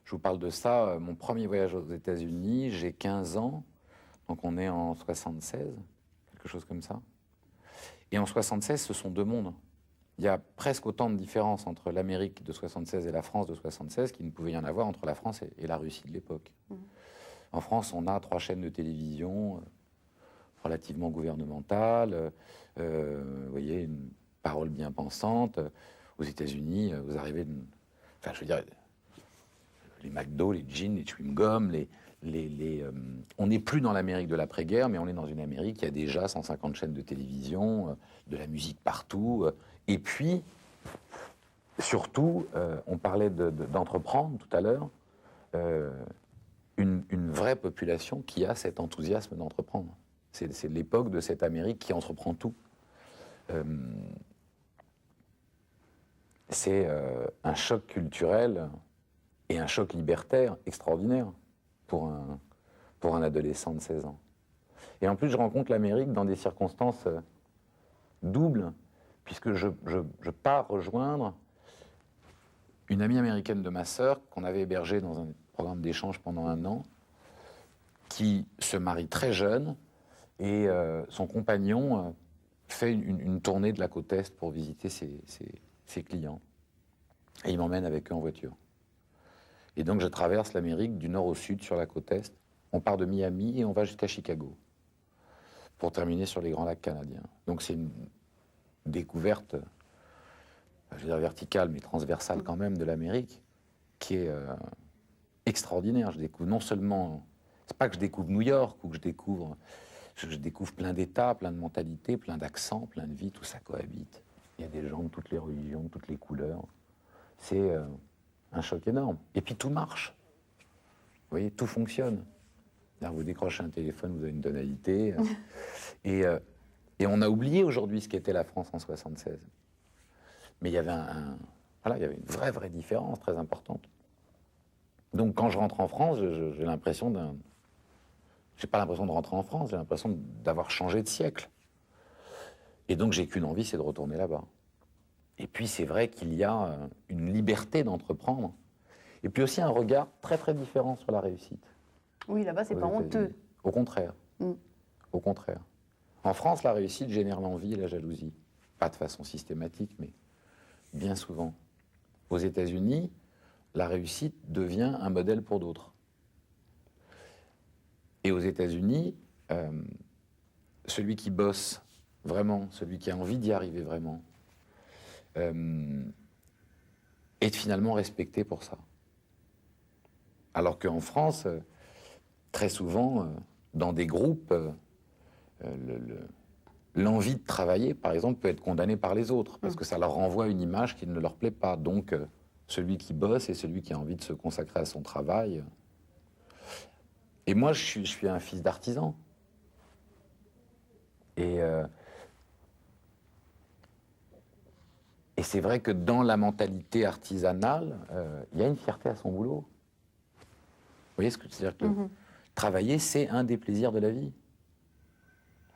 Je vous parle de ça, mon premier voyage aux États-Unis, j'ai 15 ans, donc on est en 76, quelque chose comme ça. Et en 76, ce sont deux mondes. Il y a presque autant de différences entre l'Amérique de 76 et la France de 76 qu'il ne pouvait y en avoir entre la France et la Russie de l'époque. En France, on a 3 chaînes de télévision relativement gouvernementales, vous voyez, une parole bien pensante. Aux États-Unis, vous arrivez... Enfin, je veux dire, les McDo, les jeans, les chewing-gums, on n'est plus dans l'Amérique de l'après-guerre, mais on est dans une Amérique qui a déjà 150 chaînes de télévision, de la musique partout. Et puis, surtout, on parlait d'entreprendre tout à l'heure, une vraie population qui a cet enthousiasme d'entreprendre. C'est l'époque de cette Amérique qui entreprend tout. C'est un choc culturel et un choc libertaire extraordinaire pour un adolescent de 16 ans. Et en plus, je rencontre l'Amérique dans des circonstances doubles, puisque je pars rejoindre une amie américaine de ma sœur qu'on avait hébergée dans un programme d'échange pendant 1 an, qui se marie très jeune et son compagnon fait une tournée de la côte Est pour visiter ses clients. Et il m'emmène avec eux en voiture. Et donc je traverse l'Amérique du nord au sud sur la côte Est. On part de Miami et on va jusqu'à Chicago pour terminer sur les Grands Lacs canadiens. Donc c'est une découverte, je veux dire verticale, mais transversale quand même de l'Amérique, qui est extraordinaire. Je découvre non seulement, c'est pas que je découvre New York ou que je découvre plein d'États, plein de mentalités, plein d'accents, plein de vies, tout ça cohabite. Il y a des gens de toutes les religions, de toutes les couleurs. C'est un choc énorme. Et puis tout marche. Vous voyez, tout fonctionne. Là, vous décrochez un téléphone, vous avez une tonalité. Et on a oublié aujourd'hui ce qu'était la France en 1976. Mais il y avait il y avait une vraie différence très importante. Donc quand je rentre en France, j'ai l'impression j'ai pas l'impression de rentrer en France, j'ai l'impression d'avoir changé de siècle. Et donc j'ai qu'une envie, c'est de retourner là-bas. Et puis c'est vrai qu'il y a une liberté d'entreprendre. Et puis aussi un regard très différent sur la réussite. Oui, là-bas, c'est pas honteux. Au contraire. Au contraire. En France, la réussite génère l'envie et la jalousie. Pas de façon systématique, mais bien souvent. Aux États-Unis, la réussite devient un modèle pour d'autres. Et aux États-Unis, celui qui bosse vraiment, celui qui a envie d'y arriver vraiment, est finalement respecté pour ça. Alors qu'en France, très souvent, dans des groupes, l'envie de travailler, par exemple, peut être condamnée par les autres, parce que ça leur renvoie une image qui ne leur plaît pas. Donc, celui qui bosse et celui qui a envie de se consacrer à son travail. Et moi, je suis un fils d'artisan. Et c'est vrai que dans la mentalité artisanale, il y a une fierté à son boulot. Vous voyez ce que c'est-à-dire que travailler, c'est un des plaisirs de la vie.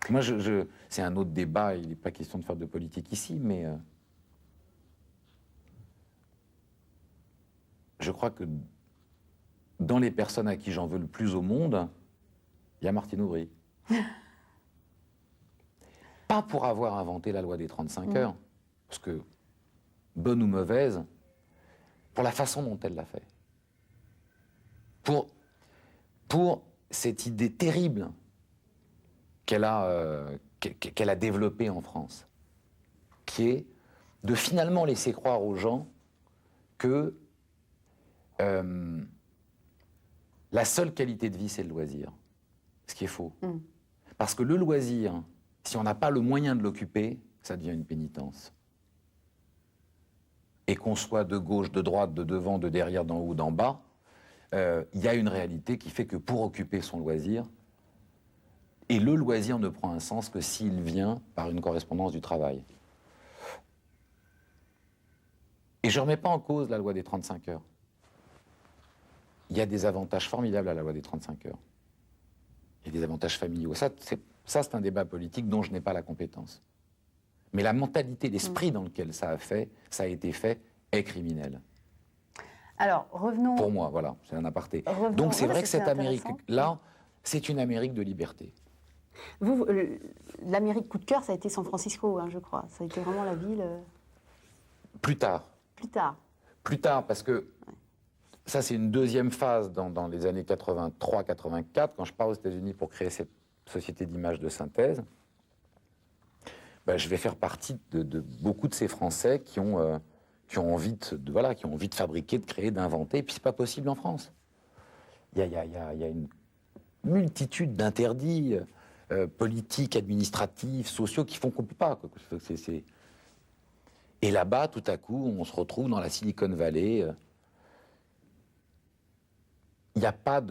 Moi, c'est un autre débat, il n'est pas question de faire de politique ici, mais je crois que dans les personnes à qui j'en veux le plus au monde, il y a Martine Aubry. Pas pour avoir inventé la loi des 35 heures, parce que, bonne ou mauvaise, pour la façon dont elle l'a fait. Pour cette idée terrible qu'elle a développée en France, qui est de finalement laisser croire aux gens que la seule qualité de vie, c'est le loisir. Ce qui est faux. Parce que le loisir, si on n'a pas le moyen de l'occuper, ça devient une pénitence. Et qu'on soit de gauche, de droite, de devant, de derrière, d'en haut, d'en bas, il y a une réalité qui fait que pour occuper son loisir, et le loisir ne prend un sens que s'il vient par une correspondance du travail. Et je ne remets pas en cause la loi des 35 heures. Il y a des avantages formidables à la loi des 35 heures. Il y a des avantages familiaux. Ça, c'est un débat politique dont je n'ai pas la compétence. Mais la mentalité, l'esprit dans lequel ça a été fait, est criminel. Alors, revenons... Pour moi, voilà, c'est un aparté. Donc c'est vrai que cette Amérique-là, c'est une Amérique de liberté. Vous, l'Amérique coup de cœur, ça a été San Francisco, je crois. Ça a été vraiment la ville... Plus tard. Plus tard. Plus tard, parce que ça, c'est une deuxième phase dans les années 83-84, quand je pars aux États-Unis pour créer cette société d'images de synthèse. Je vais faire partie de beaucoup de ces Français qui ont envie de fabriquer, de créer, d'inventer. Et puis, c'est pas possible en France. Il y a une multitude d'interdits politiques, administratifs, sociaux qui font qu'on ne peut pas. Et là-bas, tout à coup, on se retrouve dans la Silicon Valley. Il n'y a pas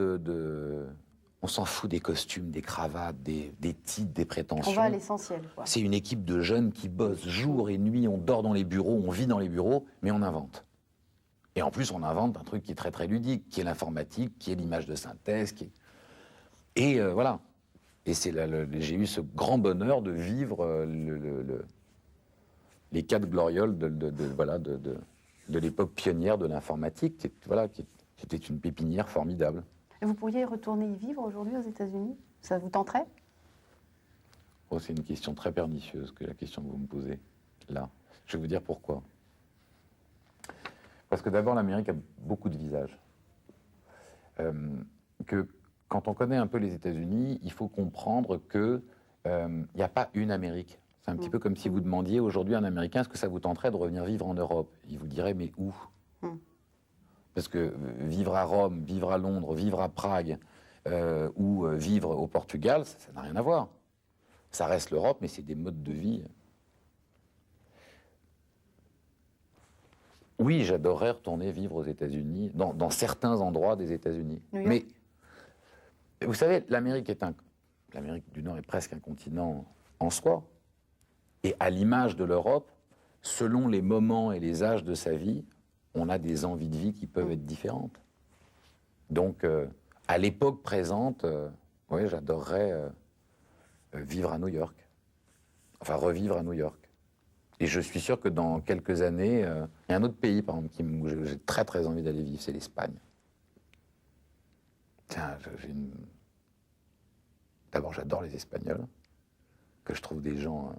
on s'en fout des costumes, des cravates, des titres, des prétentions. On va à l'essentiel, quoi. C'est une équipe de jeunes qui bossent jour et nuit, on dort dans les bureaux, on vit dans les bureaux, mais on invente. Et en plus, on invente un truc qui est très ludique, qui est l'informatique, qui est l'image de synthèse. Et voilà. Et j'ai eu ce grand bonheur de vivre les 4 glorioles de l'époque pionnière de l'informatique, qui C'était une pépinière formidable. Et vous pourriez retourner y vivre aujourd'hui aux États-Unis? Ça vous tenterait? Oh, c'est une question très pernicieuse, que la question que vous me posez, là. Je vais vous dire pourquoi. Parce que d'abord, l'Amérique a beaucoup de visages. Que quand on connaît un peu les États-Unis, il faut comprendre qu'il n'y a pas une Amérique. C'est un petit peu comme si vous demandiez aujourd'hui à un Américain, est-ce que ça vous tenterait de revenir vivre en Europe? Il vous dirait, mais où? Parce que vivre à Rome, vivre à Londres, vivre à Prague ou vivre au Portugal, ça n'a rien à voir. Ça reste l'Europe, mais c'est des modes de vie. Oui, j'adorerais retourner vivre aux États-Unis, dans certains endroits des États-Unis. Mais vous savez, l'Amérique du Nord est presque un continent en soi. Et à l'image de l'Europe, selon les moments et les âges de sa vie, on a des envies de vie qui peuvent être différentes. Donc, à l'époque présente, oui, j'adorerais vivre à New York. Enfin, revivre à New York. Et je suis sûr que dans quelques années, il y a un autre pays, par exemple, où j'ai très très envie d'aller vivre, c'est l'Espagne. Tiens, d'abord, j'adore les Espagnols, que je trouve des gens,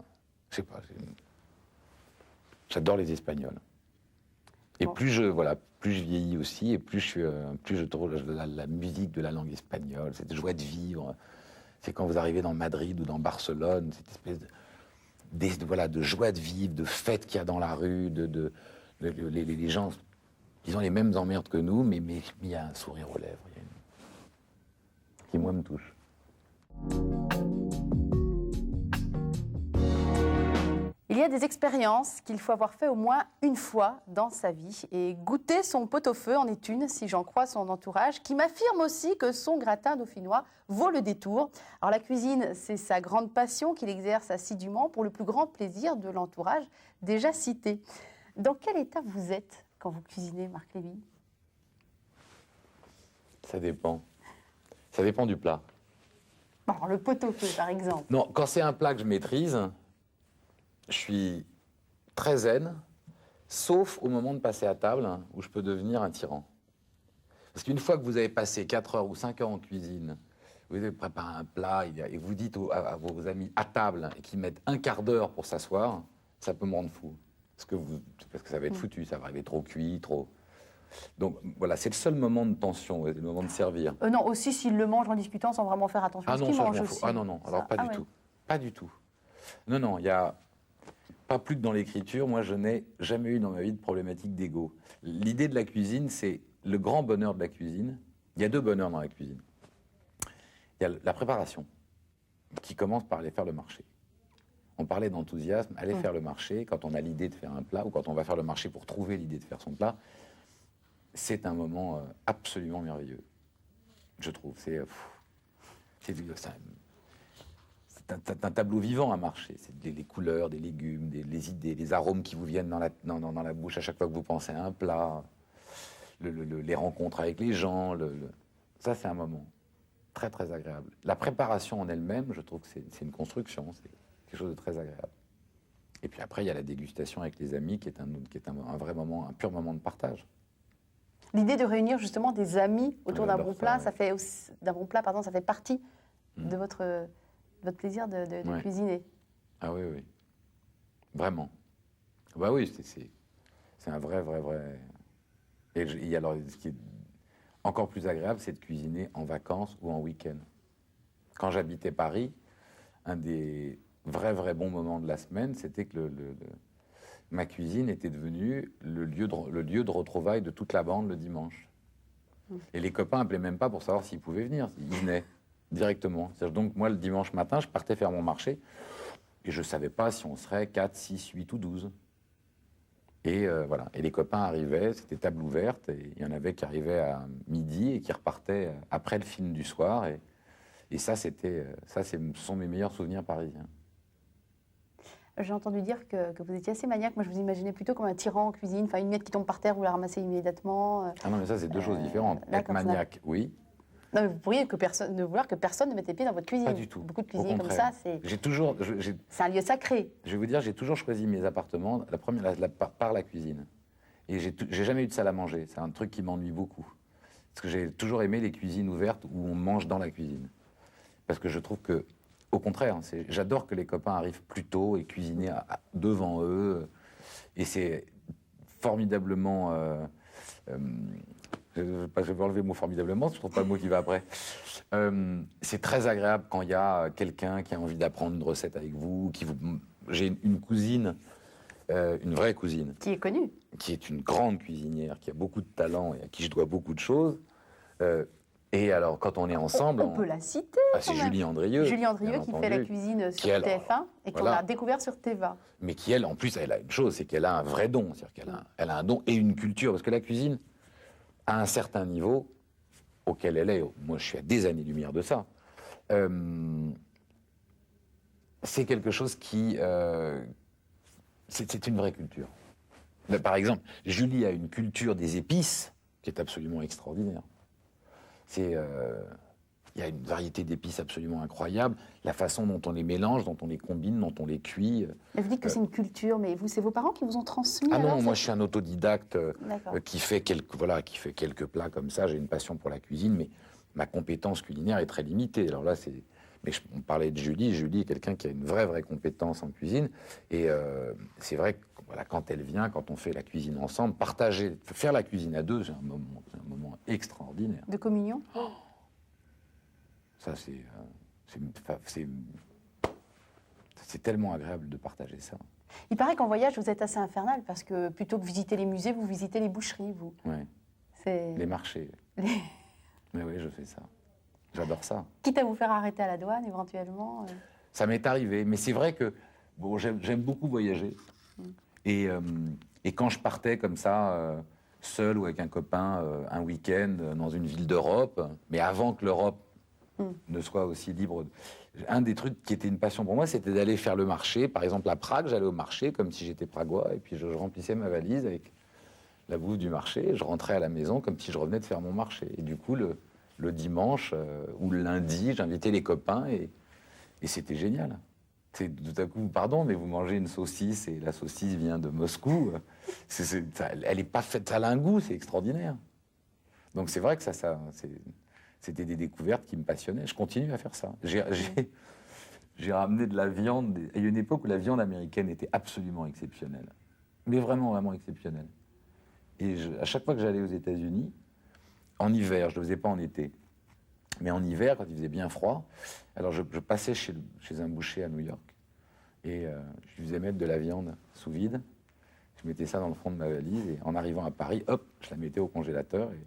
je sais pas, j'adore les Espagnols. Et plus je vieillis aussi, et plus je trouve la musique de la langue espagnole, cette joie de vivre. C'est quand vous arrivez dans Madrid ou dans Barcelone, cette espèce de joie de vivre, de fête qu'il y a dans la rue, les gens, ils ont les mêmes emmerdes que nous, mais il y a un sourire aux lèvres, qui moi me touche. Il y a des expériences qu'il faut avoir fait au moins une fois dans sa vie. Et goûter son pot-au-feu en est une, si j'en crois son entourage, qui m'affirme aussi que son gratin dauphinois vaut le détour. Alors la cuisine, c'est sa grande passion qu'il exerce assidûment pour le plus grand plaisir de l'entourage déjà cité. Dans quel état vous êtes quand vous cuisinez, Marc Lévy? Ça dépend. Ça dépend du plat. Alors, le pot-au-feu, par exemple. Non, quand c'est un plat que je maîtrise, je suis très zen, sauf au moment de passer à table, où je peux devenir un tyran. Parce qu'une fois que vous avez passé 4 heures ou 5 heures en cuisine, vous avez préparé un plat et vous dites à vos amis à table et qu'ils mettent un quart d'heure pour s'asseoir, ça peut me rendre fou. Parce que ça va être foutu, ça va arriver trop cuit, trop... Donc voilà, c'est le seul moment de tension, le moment de servir. Non, aussi s'ils le mangent en discutant sans vraiment faire attention à ce qu'ils mangent aussi. Ah non, non, alors pas du tout. Pas du tout. Non, non, il y a... Pas plus que dans l'écriture, moi je n'ai jamais eu dans ma vie de problématique d'ego. L'idée de la cuisine, c'est le grand bonheur de la cuisine. Il y a deux bonheurs dans la cuisine. Il y a la préparation, qui commence par aller faire le marché. On parlait d'enthousiasme, aller faire le marché, quand on a l'idée de faire un plat, ou quand on va faire le marché pour trouver l'idée de faire son plat, c'est un moment absolument merveilleux, je trouve. C'est un tableau vivant à marcher. C'est les couleurs, des légumes, les idées, les arômes qui vous viennent dans la bouche à chaque fois que vous pensez à un plat, les rencontres avec les gens. Ça, c'est un moment très, très agréable. La préparation en elle-même, je trouve que c'est une construction, c'est quelque chose de très agréable. Et puis après, il y a la dégustation avec les amis, qui est un vrai moment, un pur moment de partage. L'idée de réunir justement des amis autour d'un bon plat, ça fait partie de votre plaisir de cuisiner. Ah oui, oui. Vraiment. Bah oui, c'est un vrai... Et alors, ce qui est encore plus agréable, c'est de cuisiner en vacances ou en week-end. Quand j'habitais Paris, un des vrais bons moments de la semaine, c'était que ma cuisine était devenue le lieu de retrouvailles de toute la bande le dimanche. Et les copains n'appelaient même pas pour savoir s'ils pouvaient venir. Ils venaient directement. Donc moi, le dimanche matin, je partais faire mon marché et je ne savais pas si on serait 4, 6, 8 ou 12. Et voilà. Et les copains arrivaient, c'était table ouverte, et il y en avait qui arrivaient à midi et qui repartaient après le film du soir. Et ça, ce sont mes meilleurs souvenirs parisiens. J'ai entendu dire que vous étiez assez maniaque. Moi, je vous imaginais plutôt comme un tyran en cuisine, enfin une miette qui tombe par terre, vous la ramassez immédiatement. Ah non, mais ça, c'est deux choses différentes. Être maniaque, oui. Non, mais vous pourriez ne vouloir que personne ne mette les pieds dans votre cuisine. Pas du tout. Beaucoup de cuisiniers comme ça, c'est... C'est un lieu sacré. Je vais vous dire, j'ai toujours choisi mes appartements par la cuisine. Et j'ai jamais eu de salle à manger. C'est un truc qui m'ennuie beaucoup. Parce que j'ai toujours aimé les cuisines ouvertes où on mange dans la cuisine. Parce que je trouve que, au contraire, j'adore que les copains arrivent plus tôt et cuisiner devant eux. Et c'est formidablement... je vais enlever le mot formidablement, je ne trouve pas le mot qui va après. C'est très agréable quand il y a quelqu'un qui a envie d'apprendre une recette avec vous. J'ai une cousine, une vraie cousine. Qui est connue. Qui est une grande cuisinière, qui a beaucoup de talent et à qui je dois beaucoup de choses. Et alors, quand on est ensemble... On peut la citer. C'est Julie Andrieux. Julie Andrieux qui fait la cuisine sur TF1 et qu'on a découvert sur Teva. Mais qui, elle, en plus, elle a une chose, c'est qu'elle a un vrai don. C'est-à-dire qu'elle a un don et une culture. Parce que la cuisine, à un certain niveau auquel elle est, moi je suis à des années-lumière de ça, c'est quelque chose qui... c'est une vraie culture. Par exemple, Julie a une culture des épices qui est absolument extraordinaire. Il y a une variété d'épices absolument incroyable. La façon dont on les mélange, dont on les combine, dont on les cuit. Mais vous dites que c'est une culture, mais c'est vos parents qui vous ont transmis? Ah non, moi je suis un autodidacte qui fait quelques plats comme ça. J'ai une passion pour la cuisine, mais ma compétence culinaire est très limitée. Alors là, on parlait de Julie. Julie est quelqu'un qui a une vraie compétence en cuisine. Et c'est vrai que quand elle vient, quand on fait la cuisine ensemble, faire la cuisine à deux, c'est un moment extraordinaire. De communion? Ça, c'est tellement agréable de partager ça. Il paraît qu'en voyage, vous êtes assez infernal, parce que plutôt que visiter les musées, vous visitez les boucheries, vous. Oui. Les marchés. Mais oui, je fais ça. J'adore ça. Quitte à vous faire arrêter à la douane, éventuellement. Ça m'est arrivé, mais c'est vrai que j'aime beaucoup voyager. Et quand je partais comme ça, seul ou avec un copain, un week-end dans une ville d'Europe, mais avant que l'Europe ne soit aussi libre. Un des trucs qui était une passion pour moi, c'était d'aller faire le marché. Par exemple, à Prague, j'allais au marché comme si j'étais pragois, et puis je remplissais ma valise avec la bouffe du marché. Je rentrais à la maison comme si je revenais de faire mon marché. Et du coup, le dimanche ou le lundi, j'invitais les copains, et c'était génial. Tout à coup, pardon, mais vous mangez une saucisse, et la saucisse vient de Moscou. Elle n'est pas faite, elle a un goût, c'est extraordinaire. Donc c'est vrai que c'était des découvertes qui me passionnaient. Je continue à faire ça. J'ai ramené de la viande. Il y a une époque où la viande américaine était absolument exceptionnelle. Mais vraiment exceptionnelle. Et à chaque fois que j'allais aux États-Unis, en hiver, je ne le faisais pas en été, mais en hiver, quand il faisait bien froid, alors je passais chez un boucher à New York et je lui faisais mettre de la viande sous vide. Je mettais ça dans le fond de ma valise et en arrivant à Paris, hop, je la mettais au congélateur et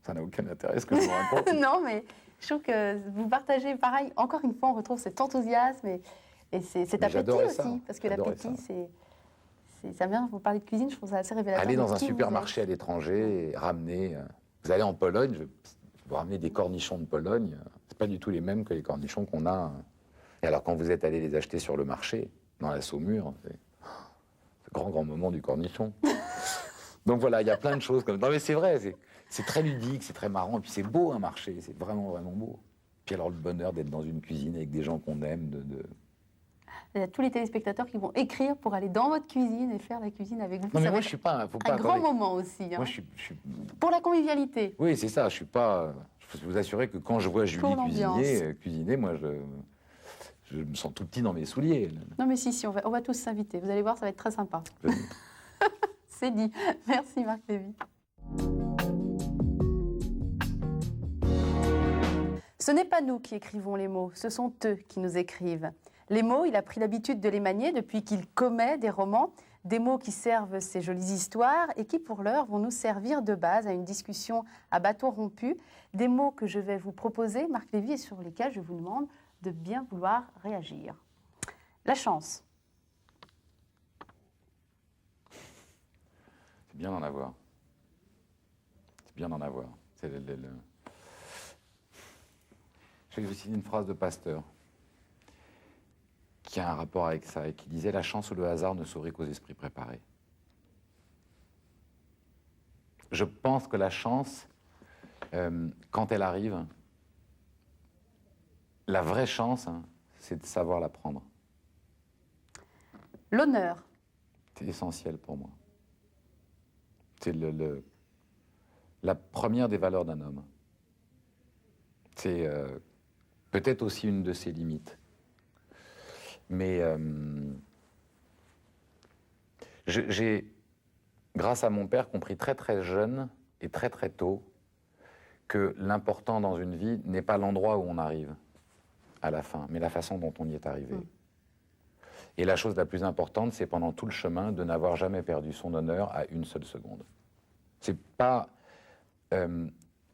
ça n'a aucun intérêt ce que je vous raconte. Non, mais je trouve que vous partagez pareil. Encore une fois, on retrouve cet enthousiasme et cet appétit aussi. Parce que l'appétit, ça vient, vous parlez de cuisine, je trouve ça assez révélateur. Aller dans un supermarché à l'étranger et ramener... Vous allez en Pologne, vous ramenez des cornichons de Pologne, c'est pas du tout les mêmes que les cornichons qu'on a. Et alors quand vous êtes allé les acheter sur le marché, dans la Saumure, c'est le grand moment du cornichon. Donc voilà, il y a plein de choses comme... Non mais c'est vrai, c'est très ludique, c'est très marrant, et puis c'est beau un marché, c'est vraiment beau. Puis alors le bonheur d'être dans une cuisine avec des gens qu'on aime, Il y a tous les téléspectateurs qui vont écrire pour aller dans votre cuisine et faire la cuisine avec vous. Non mais moi je suis pas... un grand moment aussi. Hein. Moi je suis... Pour la convivialité. Oui, c'est ça, je suis pas... Je peux vous assurer que quand je vois Julie cuisiner, moi je me sens tout petit dans mes souliers. Non mais si, on va tous s'inviter. Vous allez voir, ça va être très sympa. C'est dit. Merci Marc Lévy. Ce n'est pas nous qui écrivons les mots, ce sont eux qui nous écrivent. Les mots, il a pris l'habitude de les manier depuis qu'il commet des romans, des mots qui servent ces jolies histoires et qui, pour l'heure, vont nous servir de base à une discussion à bâton rompu. Des mots que je vais vous proposer, Marc Lévy, et sur lesquels je vous demande de bien vouloir réagir. La chance. C'est bien d'en avoir. C'est bien d'en avoir. Je vais vous citer une phrase de Pasteur qui a un rapport avec ça et qui disait « La chance ou le hasard ne saurait qu'aux esprits préparés ». Je pense que la chance, quand elle arrive, la vraie chance, c'est de savoir la prendre. L'honneur. C'est essentiel pour moi. C'est la première des valeurs d'un homme. C'est peut-être aussi une de ses limites. Mais j'ai, grâce à mon père, compris très très jeune et très très tôt que l'important dans une vie n'est pas l'endroit où on arrive à la fin, mais la façon dont on y est arrivé. Et la chose la plus importante, c'est pendant tout le chemin de n'avoir jamais perdu son honneur à une seule seconde. C'est pas...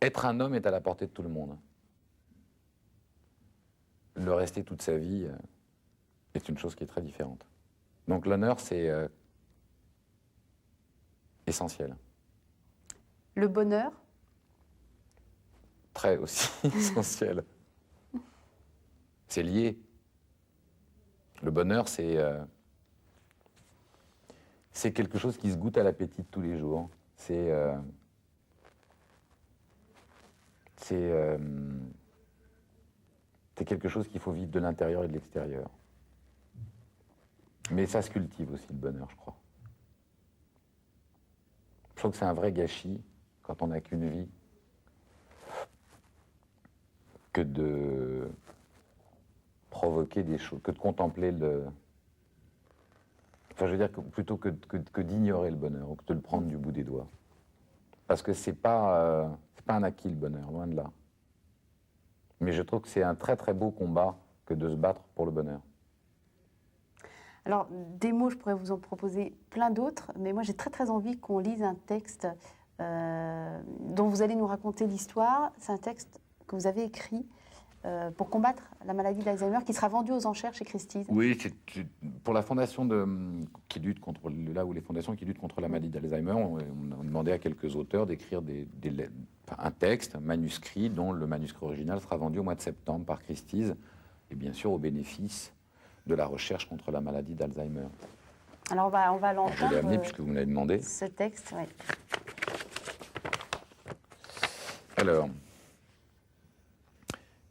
être un homme est à la portée de tout le monde. Le rester toute sa vie est une chose qui est très différente. Donc l'honneur, c'est essentiel. Le bonheur? Très aussi essentiel. C'est lié. Le bonheur, c'est quelque chose qui se goûte à l'appétit de tous les jours. C'est quelque chose qu'il faut vivre de l'intérieur et de l'extérieur. Mais ça se cultive aussi, le bonheur, je crois. Je trouve que c'est un vrai gâchis, quand on n'a qu'une vie, que de provoquer des choses, que de contempler le... Enfin, je veux dire, plutôt que d'ignorer le bonheur, ou que de le prendre du bout des doigts. Parce que c'est pas un acquis, le bonheur, loin de là. Mais je trouve que c'est un très très beau combat que de se battre pour le bonheur. Alors, des mots, je pourrais vous en proposer plein d'autres, mais moi j'ai très très envie qu'on lise un texte dont vous allez nous raconter l'histoire. C'est un texte que vous avez écrit pour combattre la maladie d'Alzheimer, qui sera vendu aux enchères chez Christie's. Oui, c'est pour la fondation qui lutte contre, là où les fondations qui luttent contre la maladie d'Alzheimer, on demandait à quelques auteurs d'écrire un texte, un manuscrit, dont le manuscrit original sera vendu au mois de septembre par Christie's, et bien sûr au bénéfice de la recherche contre la maladie d'Alzheimer. Alors on va l'entendre. Je l'ai amené puisque vous me l'avez demandé. Ce texte, oui. Alors,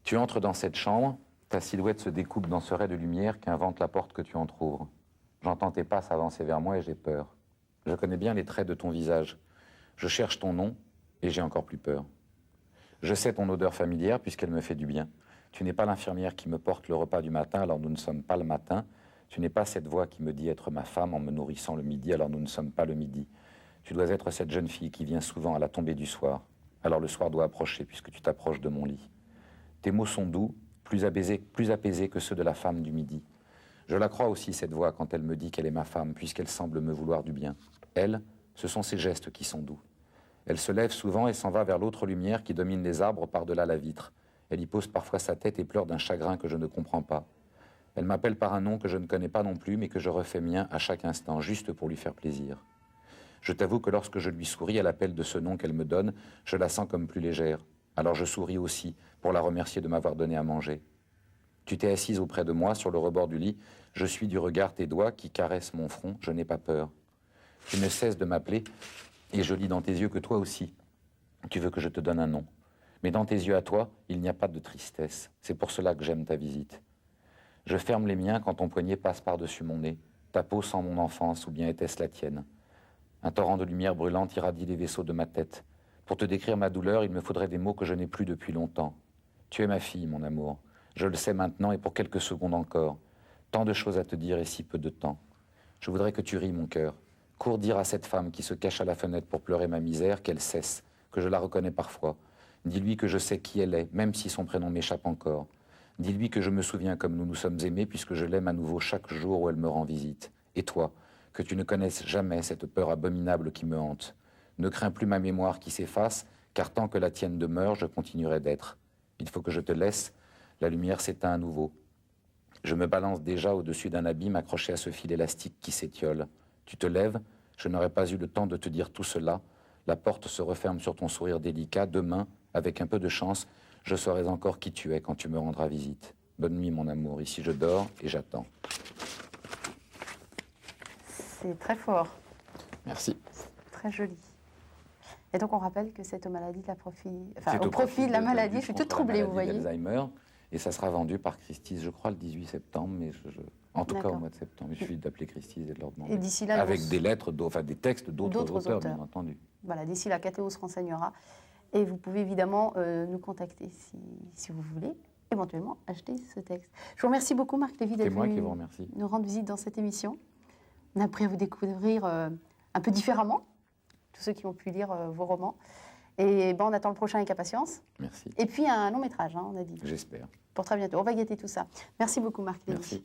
tu entres dans cette chambre, ta silhouette se découpe dans ce ray de lumière qu'invente la porte que tu entr'ouvres. J'entends tes pas s'avancer vers moi et j'ai peur. Je connais bien les traits de ton visage. Je cherche ton nom et j'ai encore plus peur. Je sais ton odeur familière puisqu'elle me fait du bien. Tu n'es pas l'infirmière qui me porte le repas du matin alors nous ne sommes pas le matin. Tu n'es pas cette voix qui me dit être ma femme en me nourrissant le midi alors nous ne sommes pas le midi. Tu dois être cette jeune fille qui vient souvent à la tombée du soir. Alors le soir doit approcher puisque tu t'approches de mon lit. Tes mots sont doux, plus apaisés que ceux de la femme du midi. Je la crois aussi, cette voix, quand elle me dit qu'elle est ma femme, puisqu'elle semble me vouloir du bien. Elle, ce sont ses gestes qui sont doux. Elle se lève souvent et s'en va vers l'autre lumière qui domine les arbres par-delà la vitre. Elle y pose parfois sa tête et pleure d'un chagrin que je ne comprends pas. Elle m'appelle par un nom que je ne connais pas non plus, mais que je refais mien à chaque instant, juste pour lui faire plaisir. Je t'avoue que lorsque je lui souris à l'appel de ce nom qu'elle me donne, je la sens comme plus légère. Alors je souris aussi, pour la remercier de m'avoir donné à manger. Tu t'es assise auprès de moi, sur le rebord du lit. Je suis du regard tes doigts qui caressent mon front. Je n'ai pas peur. Tu ne cesses de m'appeler, et je lis dans tes yeux que toi aussi, tu veux que je te donne un nom. Mais dans tes yeux à toi, il n'y a pas de tristesse. C'est pour cela que j'aime ta visite. Je ferme les miens quand ton poignet passe par-dessus mon nez. Ta peau sent mon enfance, ou bien était-ce la tienne? Un torrent de lumière brûlante irradie les vaisseaux de ma tête. Pour te décrire ma douleur, il me faudrait des mots que je n'ai plus depuis longtemps. Tu es ma fille, mon amour. Je le sais maintenant et pour quelques secondes encore. Tant de choses à te dire et si peu de temps. Je voudrais que tu ris, mon cœur. Cours dire à cette femme qui se cache à la fenêtre pour pleurer ma misère qu'elle cesse, que je la reconnais parfois. Dis-lui que je sais qui elle est, même si son prénom m'échappe encore. Dis-lui que je me souviens comme nous nous sommes aimés puisque je l'aime à nouveau chaque jour où elle me rend visite. Et toi, que tu ne connaisses jamais cette peur abominable qui me hante. Ne crains plus ma mémoire qui s'efface, car tant que la tienne demeure, je continuerai d'être. Il faut que je te laisse, la lumière s'éteint à nouveau. Je me balance déjà au-dessus d'un abîme accroché à ce fil élastique qui s'étiole. Tu te lèves, je n'aurai pas eu le temps de te dire tout cela. La porte se referme sur ton sourire délicat. Demain, avec un peu de chance, je saurai encore qui tu es quand tu me rendras visite. Bonne nuit, mon amour. Ici, je dors et j'attends. C'est très fort. Merci. Très joli. Et donc, on rappelle que c'est aux maladies de la profit... C'est au profit de la maladie. Je suis toute troublée, vous voyez. D'Alzheimer. Et ça sera vendu par Christie's, je crois, le 18 septembre, mais en tout cas au D'accord. mois de septembre. Il suffit d'appeler Christie's et de leur demander. Et d'ici là, avec des lettres, enfin des textes d'autres D'autres auteurs, bien entendu. Voilà, d'ici là, Cathéo se renseignera. Et vous pouvez évidemment nous contacter si vous voulez éventuellement acheter ce texte. Je vous remercie beaucoup, Marc Lévy, d'être C'est moi venu qui vous remercie. nous rendre visite dans cette émission. On a appris à vous découvrir un peu différemment, tous ceux qui ont pu lire vos romans. Et on attend le prochain avec impatience. Merci. Et puis un long métrage, on a dit. J'espère. Pour très bientôt. On va guetter tout ça. Merci beaucoup, Marc Lévy. Merci.